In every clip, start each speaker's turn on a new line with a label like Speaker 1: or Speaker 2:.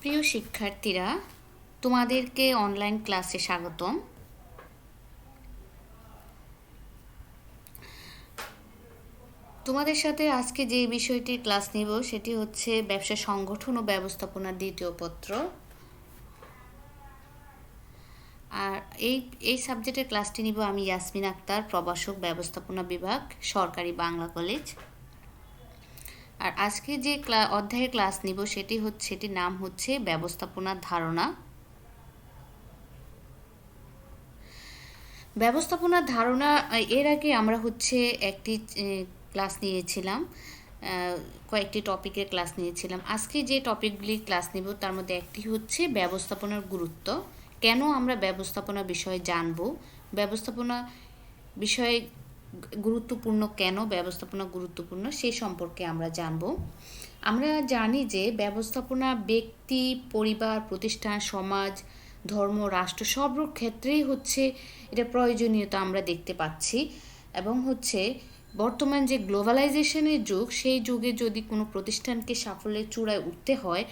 Speaker 1: প্রিয় শিক্ষার্থীরা, তোমাদেরকে অনলাইন ক্লাসে স্বাগতম। তোমাদের সাথে আজকে যে বিষয়টি ক্লাস নিব সেটি হচ্ছে ব্যবসা সংগঠন ও ব্যবস্থাপনার দ্বিতীয় পত্র। আর এই সাবজেক্টের ক্লাসটি নিব আমি ইয়াসমিন আক্তার, প্রভাষক, ব্যবস্থাপনা বিভাগ, সরকারি বাংলা কলেজ। আর আজকে যে অধ্যায়ের ক্লাস নিব সেটির নাম হচ্ছে ব্যবস্থাপনার ধারণা। ব্যবস্থাপনার ধারণা এর আগে আমরা একটি ক্লাস নিয়েছিলাম, কয়েকটি টপিকের ক্লাস নিয়েছিলাম। আজকে যে টপিকগুলি ক্লাস নিব তার মধ্যে একটি হচ্ছে ব্যবস্থাপনার গুরুত্ব। কেন আমরা ব্যবস্থাপনা বিষয়ে জানব, ব্যবস্থাপনা বিষয়ে গুরুত্বপূর্ণ, কেন ব্যবস্থাপনা গুরুত্বপূর্ণ সেই সম্পর্কে আমরা জানব। আমরা জানি যে ব্যবস্থাপনা ব্যক্তি, পরিবার, প্রতিষ্ঠান, সমাজ, ধর্ম, রাষ্ট্র সব ক্ষেত্রেই এটা প্রয়োজনীয়তা আমরা দেখতে পাচ্ছি। এবং বর্তমান যে গ্লোবালাইজেশনের যুগ, সেই যুগে যদি কোনো প্রতিষ্ঠানকে সাফল্যের চূড়ায় উঠতে হয়,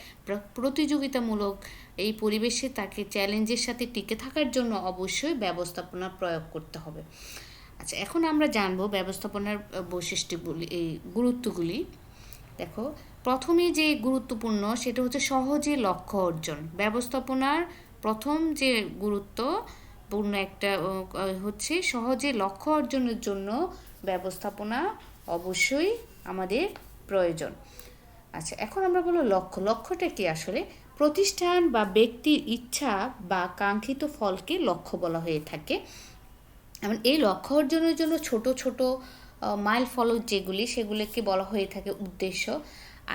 Speaker 1: প্রতিযোগিতামূলক এই পরিবেশে তাকে চ্যালেঞ্জের সাথে টিকে থাকার জন্য অবশ্যই ব্যবস্থাপনা প্রয়োগ করতে হবে। আচ্ছা, এখন আমরা জানবো ব্যবস্থাপনার বৈশিষ্ট্যগুলি, এই গুরুত্বগুলি। দেখো, প্রথমে যে গুরুত্বপূর্ণ সেটা হচ্ছে সহজে লক্ষ্য অর্জন। ব্যবস্থাপনার প্রথম যে গুরুত্বপূর্ণ একটা হচ্ছে সহজে লক্ষ্য অর্জনের জন্য ব্যবস্থাপনা অবশ্যই আমাদের প্রয়োজন। আচ্ছা, এখন আমরা বলবো লক্ষ্যটা কি? আসলে প্রতিষ্ঠান বা ব্যক্তির ইচ্ছা বা কাঙ্ক্ষিত ফলকে লক্ষ্য বলা হয়ে থাকে। এবং এই লক্ষ্য অর্জনের জন্য ছোট ছোট মাইল ফলক সেগুলোকে বলা হয়ে থাকে উদ্দেশ্য।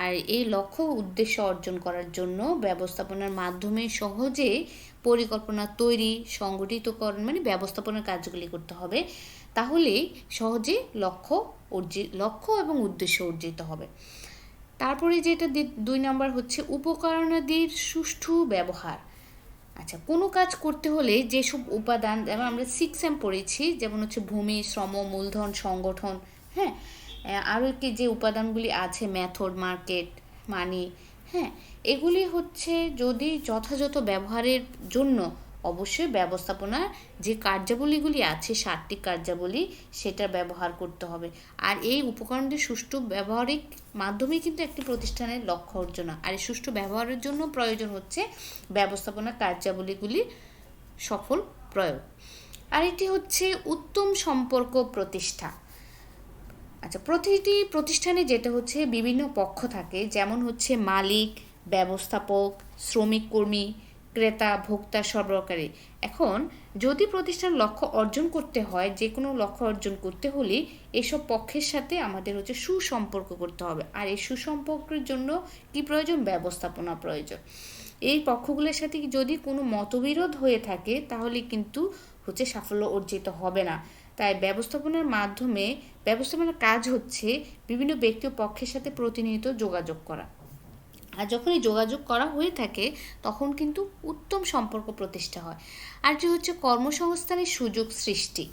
Speaker 1: আর এই লক্ষ্য উদ্দেশ্য অর্জন করার জন্য ব্যবস্থাপনার মাধ্যমে সহজে পরিকল্পনা তৈরি, সংগঠিতকরণ ব্যবস্থাপনার কাজগুলি করতে হবে। তাহলে সহজে লক্ষ্য এবং উদ্দেশ্য অর্জিত হবে। তারপরে যেটা 2 নম্বর হচ্ছে উপকরণাদির সুষ্ঠু ব্যবহার। আচ্ছা, কোনো কাজ করতে হলে যেসব উপাদান, যেমন আমরা 6M পড়েছি, যেমন ভূমি, শ্রম, মূলধন, সংগঠন, হ্যাঁ, আরও কি যে উপাদানগুলি আছে, মেথড, মার্কেট, মানি, হ্যাঁ, এগুলি যদি যথাযথ ব্যবহারের জন্য অবশ্যই ব্যবস্থাপনার যে কার্যাবলীগুলি আছে, 7টি কার্যাবলী, সেটা ব্যবহার করতে হবে। আর এই উপকরণটির সুষ্ঠু ব্যবহারিক মাধ্যমেই কিন্তু একটি প্রতিষ্ঠানের লক্ষ্য অর্জন। আর এই সুষ্ঠু ব্যবহারের জন্য প্রয়োজন হচ্ছে ব্যবস্থাপনা কার্যাবলীগুলি সফল প্রয়োগ। আরেকটি হচ্ছে উত্তম সম্পর্ক প্রতিষ্ঠা। আচ্ছা, প্রতিটি প্রতিষ্ঠানে যেটা বিভিন্ন পক্ষ থাকে, যেমন মালিক, ব্যবস্থাপক, শ্রমিক, কর্মী, ক্রেতা, ভোক্তা, সরবরাহকারী। এখন যদি প্রতিষ্ঠান লক্ষ্য অর্জন করতে হয়, যে কোনো লক্ষ্য অর্জন করতে হলে এসব পক্ষের সাথে আমাদের সুসম্পর্ক করতে হবে। আর এই সুসম্পর্কের জন্য কি প্রয়োজন? ব্যবস্থাপনা প্রয়োজন। এই পক্ষগুলোর সাথে যদি কোনো মতবিরোধ হয়ে থাকে তাহলে কিন্তু সাফল্য অর্জিত হবে না। তাই ব্যবস্থাপনার কাজ বিভিন্ন ব্যক্তি ও পক্ষের সাথে প্রতিনিয়ত যোগাযোগ করা। আর যখনই যোগাযোগ করা হয়ে থাকে তখন কিন্তু উত্তম সম্পর্ক প্রতিষ্ঠা হয়। আর যে কর্মসংস্থানের সুযোগ সৃষ্টি,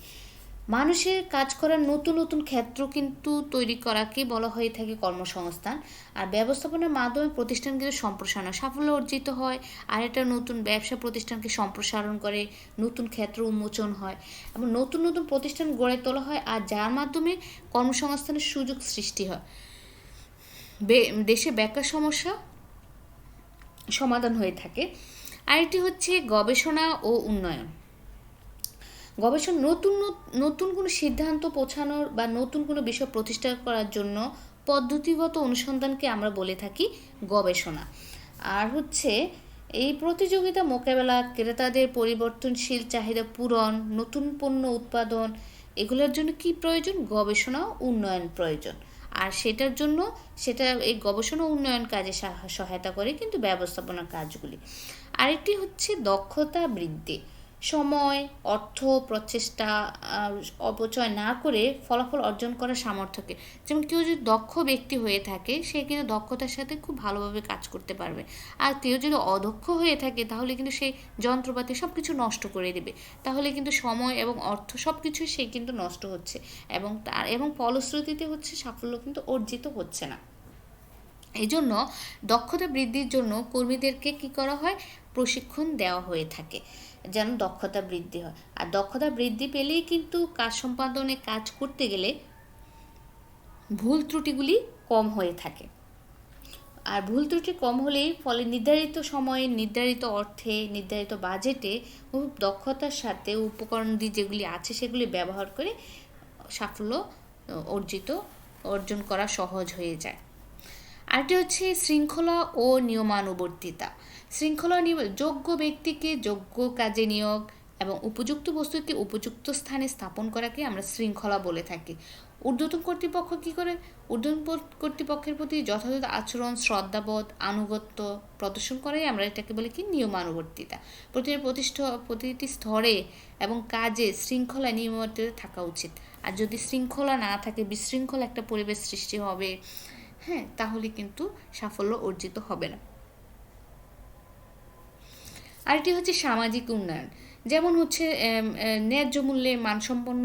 Speaker 1: মানুষের কাজ করার নতুন নতুন ক্ষেত্র কিন্তু তৈরি করাকে বলা হয়ে থাকে কর্মসংস্থান। আর ব্যবস্থাপনার মাধ্যমে প্রতিষ্ঠান কিন্তু সম্প্রসারণ, সাফল্য অর্জিত হয়। আর এটা নতুন ব্যবসা প্রতিষ্ঠানকে সম্প্রসারণ করে, নতুন ক্ষেত্র উন্মোচন হয় এবং নতুন নতুন প্রতিষ্ঠান গড়ে তোলা হয়, আর যার মাধ্যমে কর্মসংস্থানের সুযোগ সৃষ্টি হয়। দেশে বেকার সমস্যা সমাধান হয়ে থাকে। আরেকটি গবেষণা ও উন্নয়ন। গবেষণা নতুন কোনো সিদ্ধান্ত পৌঁছানোর বা নতুন কোনো বিষয় প্রতিষ্ঠা করার জন্য পদ্ধতিগত অনুসন্ধানকে আমরা বলে থাকি গবেষণা। আর এই প্রতিযোগিতা মোকাবেলা, ক্রেতাদের পরিবর্তনশীল চাহিদা পূরণ, নতুন পণ্য উৎপাদন, এগুলোর জন্য কি প্রয়োজন? গবেষণা উন্নয়ন প্রয়োজন। আর এই গবেষণা উন্নয়ন কাজে সহায়তা করে কিন্তু ব্যবস্থাপনার কাজগুলি। আরেকটি দক্ষতা বৃদ্ধি। সময়, অর্থ, প্রচেষ্টা অপচয় না করে ফলাফল অর্জন করার সামর্থ্যকে, যেমন কেউ যদি দক্ষ ব্যক্তি হয়ে থাকে সে কিন্তু দক্ষতার সাথে খুব ভালোভাবে কাজ করতে পারবে। আর কেউ যদি অদক্ষ হয়ে থাকে তাহলে কিন্তু সেই যন্ত্রপাতি সব কিছু নষ্ট করে দেবে। তাহলে কিন্তু সময় এবং অর্থ সব কিছুই সে কিন্তু নষ্ট হচ্ছে এবং ফলশ্রুতিতে সাফল্য কিন্তু অর্জিত হচ্ছে না। এই জন্য দক্ষতা বৃদ্ধির জন্য কর্মীদেরকে কি করা হয়, প্রশিক্ষণ দেওয়া হয়ে থাকে যেন দক্ষতা বৃদ্ধি হয়। আর দক্ষতা বৃদ্ধি পেলেই কিন্তু কাজ সম্পাদনে কাজ করতে গেলে ভুল ত্রুটিগুলি কম হয়ে থাকে। আর ভুল ত্রুটি কম হলেই ফলে নির্ধারিত সময়ে, নির্ধারিত অর্থে, নির্ধারিত বাজেটে খুব দক্ষতার সাথে উপকরণদি যেগুলি আছে সেগুলি ব্যবহার করে সাফল্য অর্জন করা সহজ হয়ে যায়। আরেকটি হচ্ছে শৃঙ্খলা ও নিয়মানুবর্তিতা। শৃঙ্খলা যোগ্য ব্যক্তিকে যোগ্য কাজে নিয়োগ এবং উপযুক্ত বস্তুকে উপযুক্ত স্থানে স্থাপন করাকে আমরা শৃঙ্খলা বলে থাকি। ঊর্ধ্বতন কর্তৃপক্ষ কী করে, ঊর্ধ্বতন কর্তৃপক্ষের প্রতি যথাযথ আচরণ, শ্রদ্ধাবোধ, আনুগত্য প্রদর্শন করাই আমরা এটাকে বলি কি, নিয়মানুবর্তিতা। প্রতিটি স্তরে এবং কাজে শৃঙ্খলা নিয়মানুবর্তিতা থাকা উচিত। আর যদি শৃঙ্খলা না থাকে, বিশৃঙ্খল একটা পরিবেশ সৃষ্টি হবে, হ্যাঁ, তাহলে কিন্তু সাফল্য অর্জিত হবে না। আরেকটি হচ্ছে সামাজিক উন্নয়ন, যেমন হচ্ছে ন্যায্য মূল্যে মানসম্পন্ন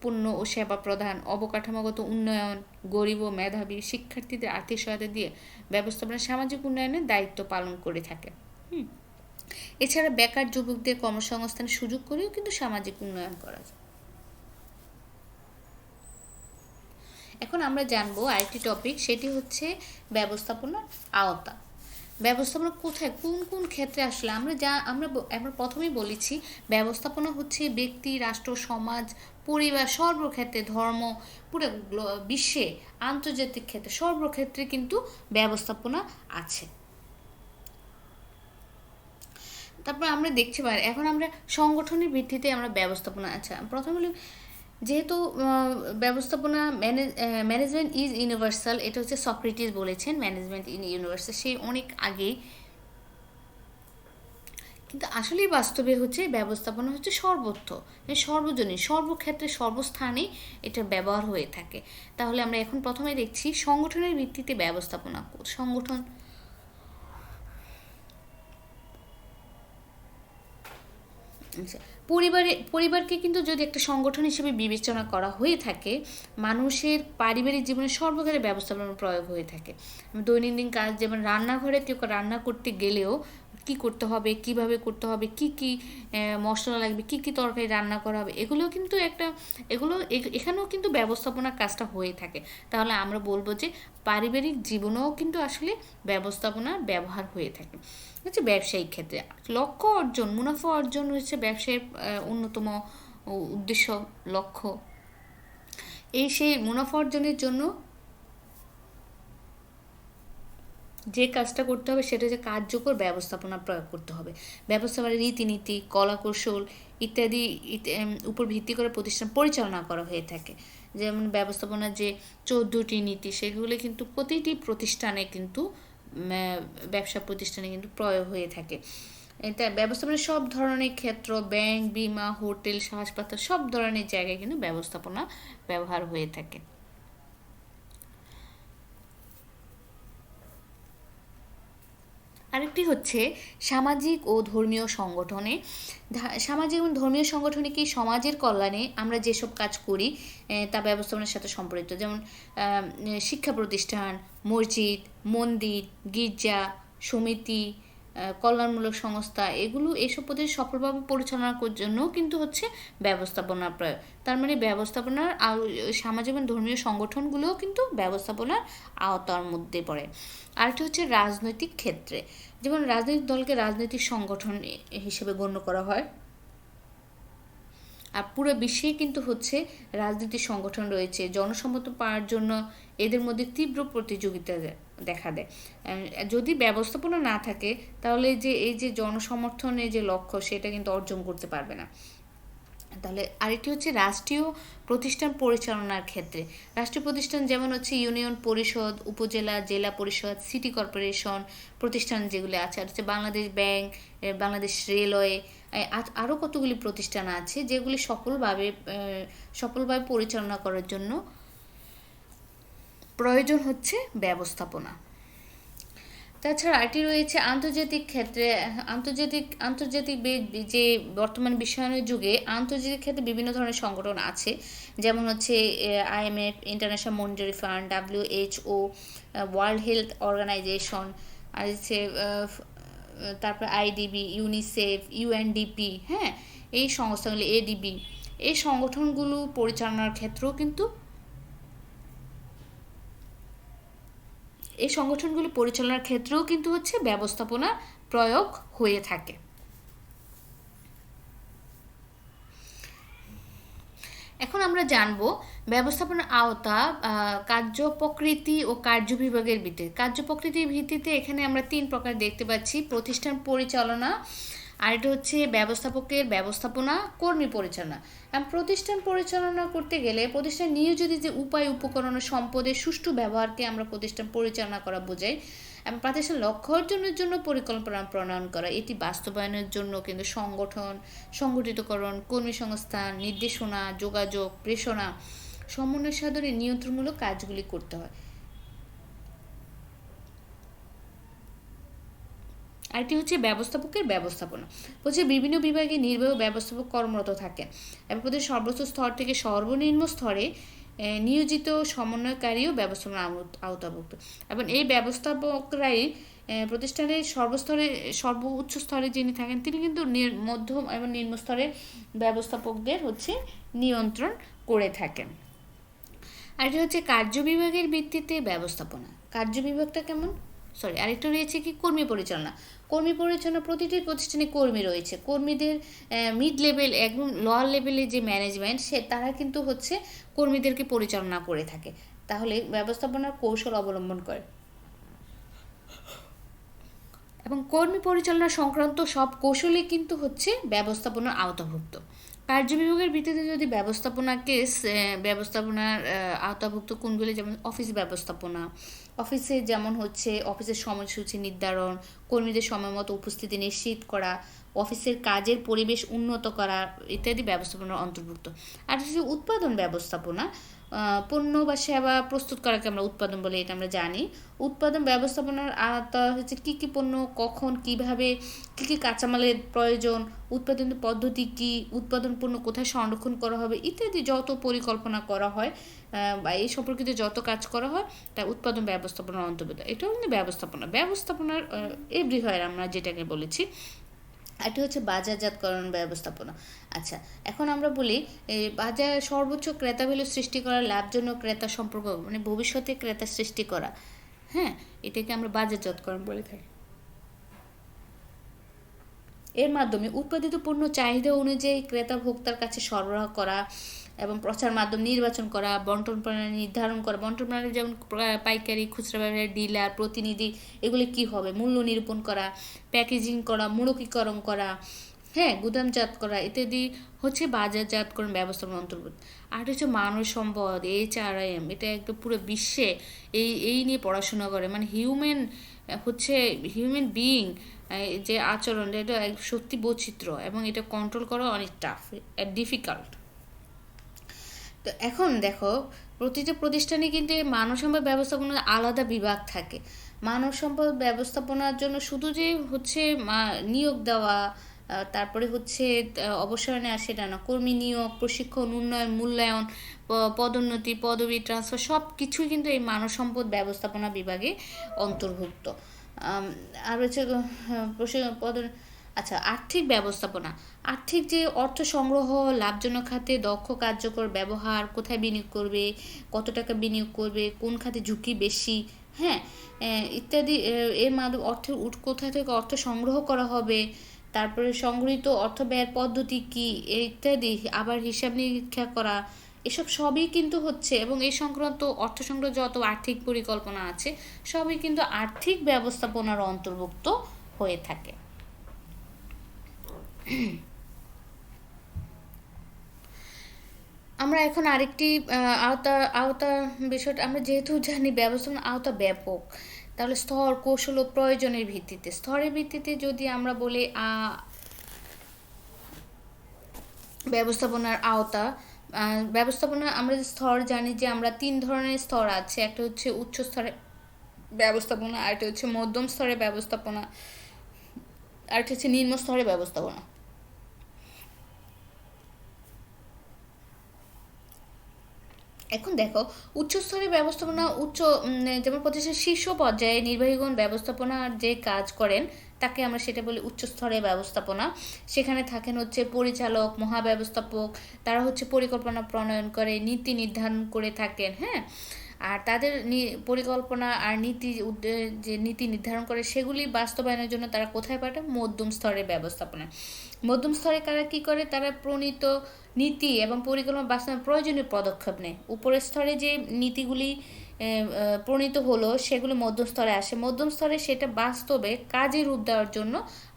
Speaker 1: পণ্য ও সেবা প্রদান, অবকাঠামোগত উন্নয়ন, গরিব ও মেধাবী শিক্ষার্থীদের আর্থিক সহায়তা দিয়ে ব্যবস্থাপনা সামাজিক উন্নয়নের দায়িত্ব পালন করে থাকে। এছাড়া বেকার যুবকদের কর্মসংস্থানের সুযোগ করেও কিন্তু সামাজিক উন্নয়ন করা যায়। এখন আমরা জানবো আরেকটি টপিক, সেটি হচ্ছে ব্যবস্থাপনার আওতা। ব্যবস্থাপনা কোথায়, কোন কোন ক্ষেত্রে আসলে আমরা প্রথমেই বলেছি, ব্যবস্থাপনা হচ্ছে ব্যক্তি, রাষ্ট্র, সমাজ, পরিবার, সর্বক্ষেত্রে, ধর্ম, পুরো বিশ্বে, আন্তর্জাতিক ক্ষেত্রে, সর্বক্ষেত্রে কিন্তু ব্যবস্থাপনা আছে। তারপর আমরা দেখতে পাই, এখন আমরা সংগঠনের ভিত্তিতে আমরা ব্যবস্থাপনা, আচ্ছা প্রথমে যেহেতু ব্যবস্থাপনা ম্যানেজমেন্ট ইজ ইউনিভার্সাল, এটা হচ্ছে সক্রেটিস বলেছেন, ম্যানেজমেন্ট ইন ইউনিভার্সাল, সে অনেক আগেই। কিন্তু আসলেই বাস্তবে হচ্ছে ব্যবস্থাপনা হচ্ছে সর্বত্র, সর্বজনীন, সর্বক্ষেত্রে, সর্বস্থানে এটা ব্যবহার হয়ে থাকে। তাহলে আমরা এখন প্রথমে দেখছি সংগঠনের ভিত্তিতে ব্যবস্থাপনা। সংগঠন পরিবারকে কিন্তু যদি একটা সংগঠন হিসেবে বিবেচনা করা হয়ে থাকে, মানুষের পারিবারিক জীবনে সর্বক্ষেত্রে ব্যবস্থাপনার প্রয়োগ হয়ে থাকে। দৈনন্দিন কাজ, যেমন রান্নাঘরে কেউ রান্না করতে গেলেও কি করতে হবে, কিভাবে করতে হবে, কি কি মশলা লাগবে, কি কি তরকারি রান্না করা হবে, এখানেও কিন্তু ব্যবস্থাপনার কাজটা হয়ে থাকে। তাহলে আমরা বলবো যে পারিবারিক জীবনেও কিন্তু আসলে ব্যবস্থাপনার ব্যবহার হয়ে থাকে। হচ্ছে ব্যবসায়িক ক্ষেত্রে লক্ষ্য অর্জন, মুনাফা অর্জন হচ্ছে ব্যবসায়ের অন্যতম উদ্দেশ্য, লক্ষ্য। সেই মুনাফা অর্জনের জন্য যে কাজটা করতে হবে সেটা হচ্ছে কার্যকর ব্যবস্থাপনা প্রয়োগ করতে হবে। ব্যবস্থাপনার রীতিনীতি, কলাকৌশল ইত্যাদি উপর ভিত্তি করে প্রতিষ্ঠান পরিচালনা করা হয়ে থাকে। যেমন ব্যবস্থাপনার যে 14টি নীতি, সেগুলো কিন্তু প্রতিটি প্রতিষ্ঠানে কিন্তু ব্যবসা প্রতিষ্ঠানে কিন্তু প্রয়োগ হয়ে থাকে। এটা ব্যবস্থাপনার সব ধরনের ক্ষেত্র, ব্যাংক, বিমা, হোটেল, হাসপাতাল, সব ধরনের জায়গায় কিন্তু ব্যবস্থাপনা ব্যবহার হয়ে থাকে। আরেকটি হচ্ছে সামাজিক ও ধর্মীয় সংগঠনে। সামাজিক এবং ধর্মীয় সংগঠনে কি সমাজের কল্যাণে আমরা যেসব কাজ করি তা ব্যবস্থাপনার সাথে সম্পর্কিত। যেমন শিক্ষা প্রতিষ্ঠান, মসজিদ, মন্দির, গির্জা, সমিতি, কল্যাণমূলক সংস্থা, এসব প্রতিষ্ঠান সফলভাবে পরিচালনা করার জন্যও কিন্তু হচ্ছে ব্যবস্থাপনার প্রয়োগ। তার মানে ব্যবস্থাপনার সামাজিক এবং ধর্মীয় সংগঠনগুলোও কিন্তু ব্যবস্থাপনার আওতার মধ্যে পড়ে। আরেকটি হচ্ছে রাজনৈতিক ক্ষেত্রে, যেমন রাজনৈতিক দলকে রাজনৈতিক সংগঠন হিসেবে গণ্য করা হয়। আর পুরো বিশ্বে কিন্তু হচ্ছে রাজনৈতিক সংগঠন রয়েছে। জনসমর্থন পাওয়ার জন্য এদের মধ্যে তীব্র প্রতিযোগিতা দেখা দেয়। যদি ব্যবস্থাপনা না থাকে তাহলে এই যে জনসমর্থনের যে লক্ষ্য, সেটা কিন্তু অর্জন করতে পারবে না। তাহলে আরেকটি হচ্ছে রাষ্ট্রীয় প্রতিষ্ঠান পরিচালনার ক্ষেত্রে। রাষ্ট্রীয় প্রতিষ্ঠান যেমন হচ্ছে ইউনিয়ন পরিষদ, উপজেলা, জেলা পরিষদ, সিটি কর্পোরেশন প্রতিষ্ঠান যেগুলো আছে, আর হচ্ছে বাংলাদেশ ব্যাংক, বাংলাদেশ রেলওয়ে, আরও কতগুলি প্রতিষ্ঠান আছে যেগুলি সফলভাবে পরিচালনা করার জন্য প্রয়োজন হচ্ছে ব্যবস্থাপনা। তাছাড়া আরেকটি রয়েছে আন্তর্জাতিক ক্ষেত্রে, আন্তর্জাতিক যে বর্তমান বিশ্বায়নের যুগে আন্তর্জাতিক ক্ষেত্রে বিভিন্ন ধরনের সংগঠন আছে, যেমন হচ্ছে IMF, international monetary fund, WHO, world health organisation, আর হচ্ছে তারপর IDB, ইউনিসেফ, UNDP, হ্যাঁ, এই সংস্থাগুলি, ADB, এই সংগঠনগুলো পরিচালনার ক্ষেত্রেও কিন্তু এই সংগঠনগুলি পরিচালনার ক্ষেত্রেও কিন্তু হচ্ছে ব্যবস্থাপনা প্রয়োগ হয়ে থাকে। এখন আমরা জানব ব্যবস্থাপনার আওতা, কার্য প্রকৃতি ও কার্য বিভাগের ভিত্তিতে। কার্য প্রকৃতির ভিত্তিতে এখানে আমরা 3 প্রকার দেখতে পাচ্ছি: প্রতিষ্ঠান পরিচালনা, আর এটা হচ্ছে ব্যবস্থাপকের ব্যবস্থাপনা, কর্মী পরিচালনা। প্রতিষ্ঠান পরিচালনা করতে গেলে প্রতিষ্ঠান নিয়োজিত যে উপায়, উপকরণ ও সম্পদের সুষ্ঠু ব্যবহারকে আমরা প্রতিষ্ঠান পরিচালনা করা বোঝাই। এবং প্রতিষ্ঠান লক্ষ্য অর্জনের জন্য পরিকল্পনা প্রণয়ন করা, এটি বাস্তবায়নের জন্য কিন্তু সংগঠন, সংগঠিতকরণ, কর্মী সংস্থান, নির্দেশনা, যোগাযোগ, প্রেষণা, সমন্বয় সাধনে নিয়ন্ত্রণমূলক কাজগুলি করতে হয়। আরেকটি হচ্ছে ব্যবস্থাপকের ব্যবস্থাপনা। বলছে বিভিন্ন বিভাগে নির্বাহী ব্যবস্থাপক কর্মরত থাকেন এবং প্রতিটি সর্বোচ্চ স্তর থেকে সর্বনিম্ন স্তরে নিয়োজিত সমন্বয়কারীও ব্যবস্থাপনার আওতাভুক্ত। এবং এই ব্যবস্থাপকরাই প্রতিষ্ঠানের সর্বোচ্চ স্তরে যিনি থাকেন তিনি কিন্তু মধ্যম এবং নিম্ন স্তরের ব্যবস্থাপকদের হচ্ছে নিয়ন্ত্রণ করে থাকেন। আর এটা হচ্ছে কার্য বিভাগের ভিত্তিতে ব্যবস্থাপনা। কার্য বিভাগটা কেমন? আরেকটা রয়েছে কি কর্মী পরিচালনা। কর্মী পরিচালনা, প্রতিটি প্রতিষ্ঠানে কর্মী রয়েছে, কর্মীদের মিড লেভেল এবং লোয়ার লেভেলে যে ম্যানেজমেন্ট তারা কিন্তু হচ্ছে কর্মীদেরকে পরিচালনা করে থাকে, তাহলে ব্যবস্থাপনার কৌশল অবলম্বন করে এবং কর্মী পরিচালনা সংক্রান্ত সব কৌশলই কিন্তু হচ্ছে ব্যবস্থাপনার আওতাভুক্ত। কার্য বিভাগের ভিত্তিতে যদি ব্যবস্থাপনার আওতাভুক্ত কোনগুলি, যেমন অফিস ব্যবস্থাপনা, অফিসে যেমন হচ্ছে অফিসের সময়সূচি নির্ধারণ, কর্মীদের সময় মতো উপস্থিতি নিশ্চিত করা, অফিসের কাজের পরিবেশ উন্নত করা ইত্যাদি ব্যবস্থাপনার অন্তর্ভুক্ত। আর হচ্ছে উৎপাদন ব্যবস্থাপনা, পণ্য বা সেবা প্রস্তুত করাকে আমরা উৎপাদন বলে, এটা আমরা জানি। উৎপাদন ব্যবস্থাপনার আওতা হচ্ছে কী কী পণ্য কখন কীভাবে কী কী কাঁচামালের প্রয়োজন, উৎপাদন পদ্ধতি কী, উৎপাদন পণ্য কোথায় সংরক্ষণ করা হবে ইত্যাদি যত পরিকল্পনা করা হয় বা এই সম্পর্কিত যত কাজ করা হয় তা উৎপাদন ব্যবস্থাপনার অন্তর্ভুক্ত। এটাও কিন্তু ব্যবস্থাপনার এভরিহোয়ার আমরা যেটাকে বলেছি। এটা হচ্ছে বাজারজাতকরণ ব্যবস্থাপনা। আচ্ছা, এখন আমরা বলি বাজার সর্বোচ্চ ক্রেতা ভ্যালু সৃষ্টি করা, লাভজনক ক্রেতা সম্পর্ক, মানে ভবিষ্যতে ক্রেতা সৃষ্টি করা, হ্যাঁ, এটাকে আমরা বাজারজাতকরণ বলে থাকি। এর মাধ্যমে উৎপাদিত পণ্য চাহিদা অনুযায়ী ক্রেতা ভোক্তার কাছে সরবরাহ করা এবং প্রচার মাধ্যম নির্বাচন করা, বন্টন প্রণালী নির্ধারণ করা। বন্টন প্রণালী যেমন পাইকারি, খুচরা ব্যবসায়ী, ডিলার, প্রতিনিধি, এগুলি কি হবে, মূল্য নিরূপণ করা, প্যাকেজিং করা, মূলকীকরণ করা, হ্যাঁ, গুদামজাত করা ইত্যাদি হচ্ছে বাজারজাতকরণ ব্যবস্থাপনার অন্তর্ভুক্ত। আর হচ্ছে মানব সম্পদ, HRM, এটা একদম পুরো বিশ্বে এই নিয়ে পড়াশোনা করে, মানে হিউম্যান বিইং যে আচরণ, এটা সত্যি বৈচিত্র্য এবং এটা কন্ট্রোল করা অনেক টাফ, ডিফিকাল্ট। তো এখন দেখো, প্রতিটা প্রতিষ্ঠানে কিন্তু মানব সম্পদ ব্যবস্থাপনার আলাদা বিভাগ থাকে। মানব সম্পদ ব্যবস্থাপনার জন্য শুধু যে হচ্ছে নিয়োগ দেওয়া, তারপরে হচ্ছে অবসর নেওয়া সেটা না, কর্মী নিয়োগ, প্রশিক্ষণ, উন্নয়ন, মূল্যায়ন, পদোন্নতি, পদবি ট্রান্সফার সব কিছুই কিন্তু এই মানব সম্পদ ব্যবস্থাপনা বিভাগে অন্তর্ভুক্ত। আর হচ্ছে আচ্ছা, আর্থিক ব্যবস্থাপনা। আর্থিক যে অর্থ সংগ্রহ, লাভজনক খাতে দক্ষ কার্যকর ব্যবহার, কোথায় বিনিয়োগ করবে, কত টাকা বিনিয়োগ করবে, কোন খাতে ঝুঁকি বেশি, হ্যাঁ, ইত্যাদি। এর মাধ্যমে কোথা থেকে অর্থ সংগ্রহ করা হবে, তারপরে সংগৃহীত অর্থ ব্যয়ের পদ্ধতি কী ইত্যাদি, আবার হিসাব নিরীক্ষা করা, এসব সবই কিন্তু হচ্ছে, এবং এই সংক্রান্ত অর্থ সংগ্রহ যত আর্থিক পরিকল্পনা আছে সবই কিন্তু আর্থিক ব্যবস্থাপনার অন্তর্ভুক্ত হয়ে থাকে। আমরা এখন আরেকটি আওতা বিষয়টা আমরা যেহেতু জানি ব্যবস্থাপনার আওতা ব্যাপক, তাহলে স্তর, কৌশল ও প্রয়োজনের ভিত্তিতে, স্তরের ভিত্তিতে যদি আমরা বলি ব্যবস্থাপনার আওতা, ব্যবস্থাপনা আমরা যে স্তর জানি যে আমরা 3 ধরনের স্তর আছে। একটা হচ্ছে উচ্চ স্তরে ব্যবস্থাপনা, আরেকটা হচ্ছে মধ্যম স্তরের ব্যবস্থাপনা, আরেকটা হচ্ছে নিম্ন স্তরের ব্যবস্থাপনা। এখন দেখো, উচ্চ স্তরের ব্যবস্থাপনা যেমন প্রতিষ্ঠানের শীর্ষ পর্যায়ে নির্বাহীগণ ব্যবস্থাপনার যে কাজ করেন তাকে আমরা সেটা বলি উচ্চ স্তরের ব্যবস্থাপনা। সেখানে থাকেন হচ্ছে পরিচালক, মহাব্যবস্থাপক, তারা হচ্ছে পরিকল্পনা প্রণয়ন করে, নীতি নির্ধারণ করে থাকেন। হ্যাঁ, আর তাদের পরিকল্পনা আর যে নীতি নির্ধারণ করে সেগুলি বাস্তবায়নের জন্য তারা কোথায় পাঠায়? মধ্যম স্তরের ব্যবস্থাপনা। মধ্যম স্তরে কারা কি করে? তারা প্রণীত নীতি এবং পরিকল্পনা বাস্তবায়নের প্রয়োজনীয় পদক্ষেপ নেয়। উপরের স্তরে যে নীতিগুলি প্রণীত হলো সেগুলো মধ্যম স্তরে আসে, মধ্যম স্তরে সেটা বাস্তবে কাজে রূপ দেওয়ার জন্য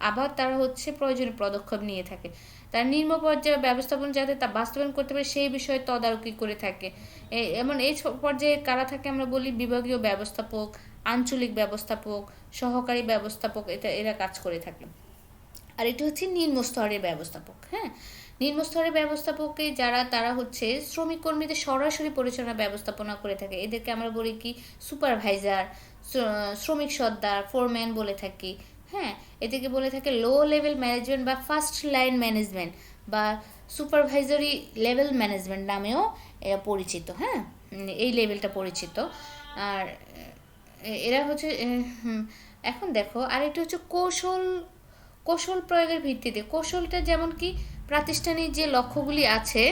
Speaker 1: আবার তারা হচ্ছে প্রয়োজনীয় পদক্ষেপ নিয়ে থাকে। তার নিম্ন পর্যায়ে ব্যবস্থাপনা যাতে তা বাস্তবায়ন করতে পারে সেই বিষয়ে তদারকি করে থাকে। এমন এই পর্যায়ে কারা থাকে? আমরা বলি বিভাগীয় ব্যবস্থাপক, আঞ্চলিক ব্যবস্থাপক, সহকারী ব্যবস্থাপক, এরা কাজ করে থাকে। আর এটা হচ্ছে নিম্ন স্তরের ব্যবস্থাপক। হ্যাঁ, নিম্ন স্তরের ব্যবস্থাপকে যারা, তারা হচ্ছে শ্রমিক কর্মীদের সরাসরি পরিচালনা ব্যবস্থাপনা করে থাকে। এদেরকে আমরা বলি কি? সুপারভাইজার, শ্রমিক সর্দার, ফোরম্যান বলে থাকি। হ্যাঁ, এদেরকে বলে থাকে লো লেভেল ম্যানেজমেন্ট বা ফার্স্ট লাইন ম্যানেজমেন্ট বা সুপারভাইজারি লেভেল ম্যানেজমেন্ট নামেও এরা পরিচিত। হ্যাঁ, এই লেভেলটা পরিচিত। আর এরা হচ্ছে এখন দেখো, আরেকটা হচ্ছে কৌশল প্রয়োগের ভিত্তিতে। কৌশলটা যেমন কি, প্রাতিষ্ঠানিক যে লক্ষ্যগুলি আছে,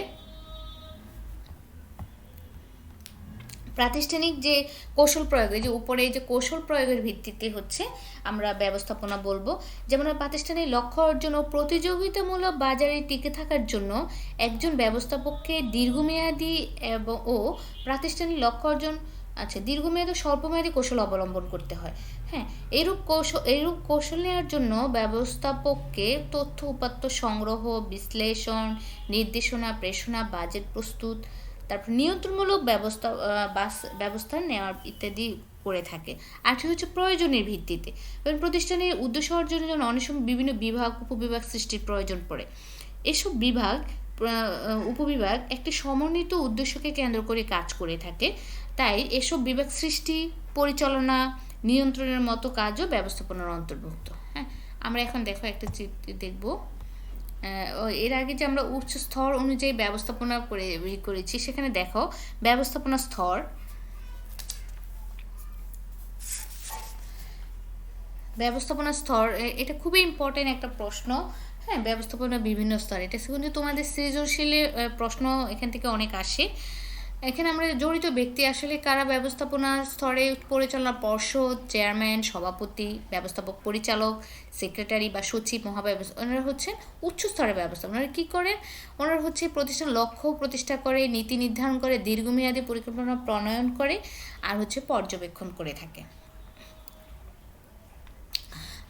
Speaker 1: প্রাতিষ্ঠানিক যে কৌশল প্রয়োগের যে উপরে যে কৌশল প্রয়োগের ভিত্তিতে হচ্ছে আমরা ব্যবস্থাপনা বলবো। যেমন প্রাতিষ্ঠানিক লক্ষ্য অর্জন ও প্রতিযোগিতামূলক বাজারে টিকে থাকার জন্য একজন ব্যবস্থাপককে দীর্ঘমেয়াদী ও প্রাতিষ্ঠানিক লক্ষ্য অর্জন দীর্ঘমেয়াদী ও স্বল্পমেয়াদী কৌশল অবলম্বন করতে হয়। হ্যাঁ, এইরূপ কৌশল নেওয়ার জন্য ব্যবস্থাপককে তথ্য উপাত্ত সংগ্রহ, বিশ্লেষণ, নির্দেশনা, প্রেষণা, বাজেট প্রস্তুত, তারপর নিয়ন্ত্রণমূলক ব্যবস্থা নেওয়ার ইত্যাদি করে থাকে। আর হচ্ছে প্রয়োজনের ভিত্তিতে, এবং প্রতিষ্ঠানের উদ্দেশ্য অর্জনের জন্য অনেক সময় বিভিন্ন বিভাগ, উপবিভাগ সৃষ্টির প্রয়োজন পড়ে। এসব উপবিভাগ একটি সমন্বিত উদ্দেশ্যকে কেন্দ্র করে কাজ করে থাকে। তাই এসব বিভাগ সৃষ্টি, পরিচালনা, নিয়ন্ত্রণের মতো কাজও ব্যবস্থাপনার অন্তর্ভুক্ত। হ্যাঁ, আমরা এখন দেখো একটা চিত্র দেখব। এর আগে যে আমরা উচ্চ স্তর অনুযায়ী ব্যবস্থাপনা করেছি, সেখানে দেখো ব্যবস্থাপনা স্তর, এটা খুবই ইম্পর্টেন্ট একটা প্রশ্ন। হ্যাঁ, ব্যবস্থাপনা বিভিন্ন স্তর, এটা কিন্তু তোমাদের সৃজনশীলে প্রশ্ন এখান থেকে অনেক আসে। এখানে আমরা জড়িত ব্যক্তি আসলে কারা? ব্যবস্থাপনা স্তরে পরিচালনা পর্ষদ, চেয়ারম্যান, সভাপতি, ব্যবস্থাপক, পরিচালক, সেক্রেটারি বা সচিব, মহাব্যবস্থা, ওনারা হচ্ছে উচ্চ স্তরের ব্যবস্থা। ওনারা কী করেন? ওনারা হচ্ছে প্রতিষ্ঠান লক্ষ্য প্রতিষ্ঠা করে, নীতি নির্ধারণ করে, দীর্ঘমেয়াদী পরিকল্পনা প্রণয়ন করে, আর হচ্ছে পর্যবেক্ষণ করে থাকে।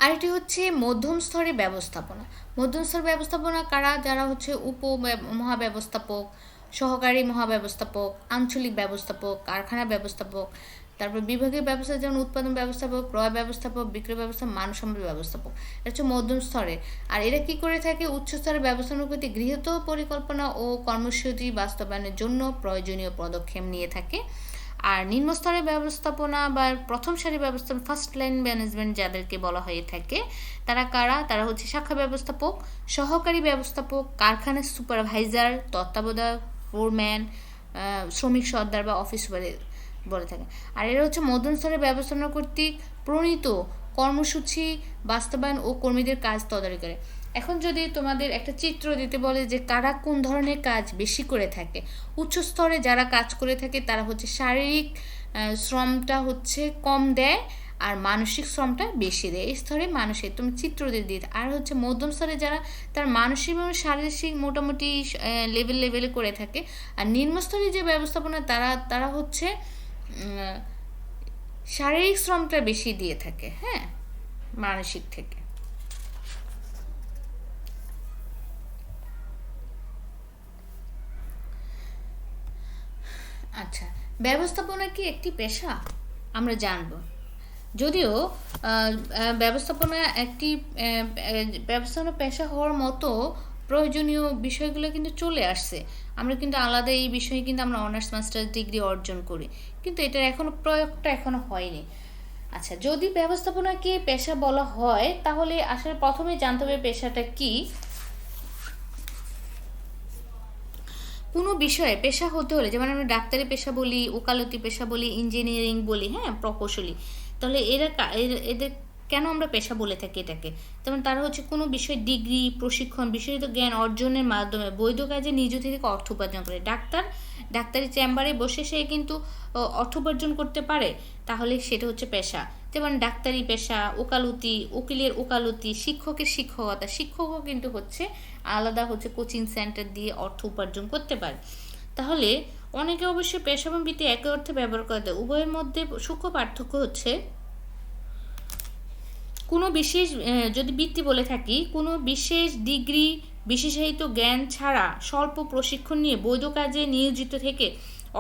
Speaker 1: আরেকটি হচ্ছে মধ্যম স্তরের ব্যবস্থাপনা। মধ্যম স্তরের ব্যবস্থাপনা কারা? যারা হচ্ছে মহাব্যবস্থাপক, সহকারী মহাব্যবস্থাপক, আঞ্চলিক ব্যবস্থাপক, কারখানা ব্যবস্থাপক, তারপর বিভাগীয় ব্যবস্থা যেমন উৎপাদন ব্যবস্থাপক, ক্রয় ব্যবস্থাপক, বিক্রয় ব্যবস্থা, মানব সম্পদ ব্যবস্থাপক। এটা হচ্ছে মধ্যম স্তরে। আর এরা কি করে থাকে? উচ্চ স্তরের ব্যবস্থাপনার প্রতি গৃহীত পরিকল্পনা ও কর্মসূচি বাস্তবায়নের জন্য প্রয়োজনীয় পদক্ষেপ নিয়ে থাকে। আর নিম্ন স্তরের ব্যবস্থাপনা বা প্রথম সারির ব্যবস্থাপনা, ফার্স্ট লাইন ম্যানেজমেন্ট যাদেরকে বলা হয়ে থাকে, তারা কারা? তারা হচ্ছে শাখা ব্যবস্থাপক, সহকারী ব্যবস্থাপক, কারখানার সুপারভাইজার, তত্ত্বাবধায়ক, ফোরম্যান, শ্রমিক সর্দার বা অফিস বলে থাকে। আর এরা হচ্ছে মধ্যম স্তরের ব্যবস্থাপনা কর্তৃক প্রণীত কর্মসূচি বাস্তবায়ন ও কর্মীদের কাজ তদারকি করে। এখন যদি তোমাদের একটা চিত্র দিতে বলে যে কারা কোন ধরনের কাজ বেশি করে থাকে, উচ্চ স্তরে যারা কাজ করে থাকে তারা হচ্ছে শারীরিক শ্রমটা হচ্ছে কম দেয় আর মানসিক শ্রমটা বেশি দেয়। এই স্তরে মানুষের তুমি চিত্র দিয়ে আর হচ্ছে মধ্যম স্তরে যারা তার মানসিক এবং শারীরিক মোটামুটি লেভেলে করে থাকে। আর নিম্ন স্তরে যে ব্যবস্থাপনা তারা হচ্ছে শারীরিক শ্রমটা বেশি দিয়ে থাকে, হ্যাঁ, মানসিক থেকে। আচ্ছা, ব্যবস্থাপনা কি একটি পেশা? আমরা জানব। যদিও ব্যবস্থাপনা পেশা হওয়ার মতো প্রয়োজনীয় বিষয়গুলো কিন্তু চলে আসছে। আমরা কিন্তু আলাদা এই বিষয়ে কিন্তু আমরা অনার্স মাস্টার্স ডিগ্রি অর্জন করি, কিন্তু এটার প্রয়োগটা এখনো হয়নি। আচ্ছা, যদি ব্যবস্থাপনাকে পেশা বলা হয় তাহলে আসলে প্রথমে জানতে হবে পেশাটা কি। কোনো বিষয়ে পেশা হতে হলে, যেমন আমরা ডাক্তারি পেশা বলি, ওকালতি পেশা বলি, ইঞ্জিনিয়ারিং বলি, হ্যাঁ, প্রকৌশলী, তাহলে এদের কেন আমরা পেশা বলে থাকি এটাকে? যেমন তারা হচ্ছে কোনো বিষয় ডিগ্রি, প্রশিক্ষণ, বিশেষত জ্ঞান অর্জনের মাধ্যমে বৈধ কাজে নিজ থেকে অর্থ উপার্জন করে। ডাক্তারি চেম্বারে বসে সে কিন্তু অর্থ উপার্জন করতে পারে, তাহলে সেটা হচ্ছে পেশা। যেমন ডাক্তারি পেশা, ওকালতি, উকিলের ওকালতি, শিক্ষকের শিক্ষকতা, শিক্ষকও কিন্তু হচ্ছে আলাদা হচ্ছে কোচিং সেন্টার দিয়ে অর্থ উপার্জন করতে পারে। তাহলে অনেকে অবশ্যই পেশা এবং বৃত্তি একই অর্থে ব্যবহার করে দেয়। উভয়ের মধ্যে সূক্ষ্ম পার্থক্য হচ্ছে, কোনো বিশেষ যদি বৃত্তি বলে থাকি, কোনো বিশেষ ডিগ্রি, বিশেষায়িত জ্ঞান ছাড়া স্বল্প প্রশিক্ষণ নিয়ে বৈধ কাজে নিয়োজিত থেকে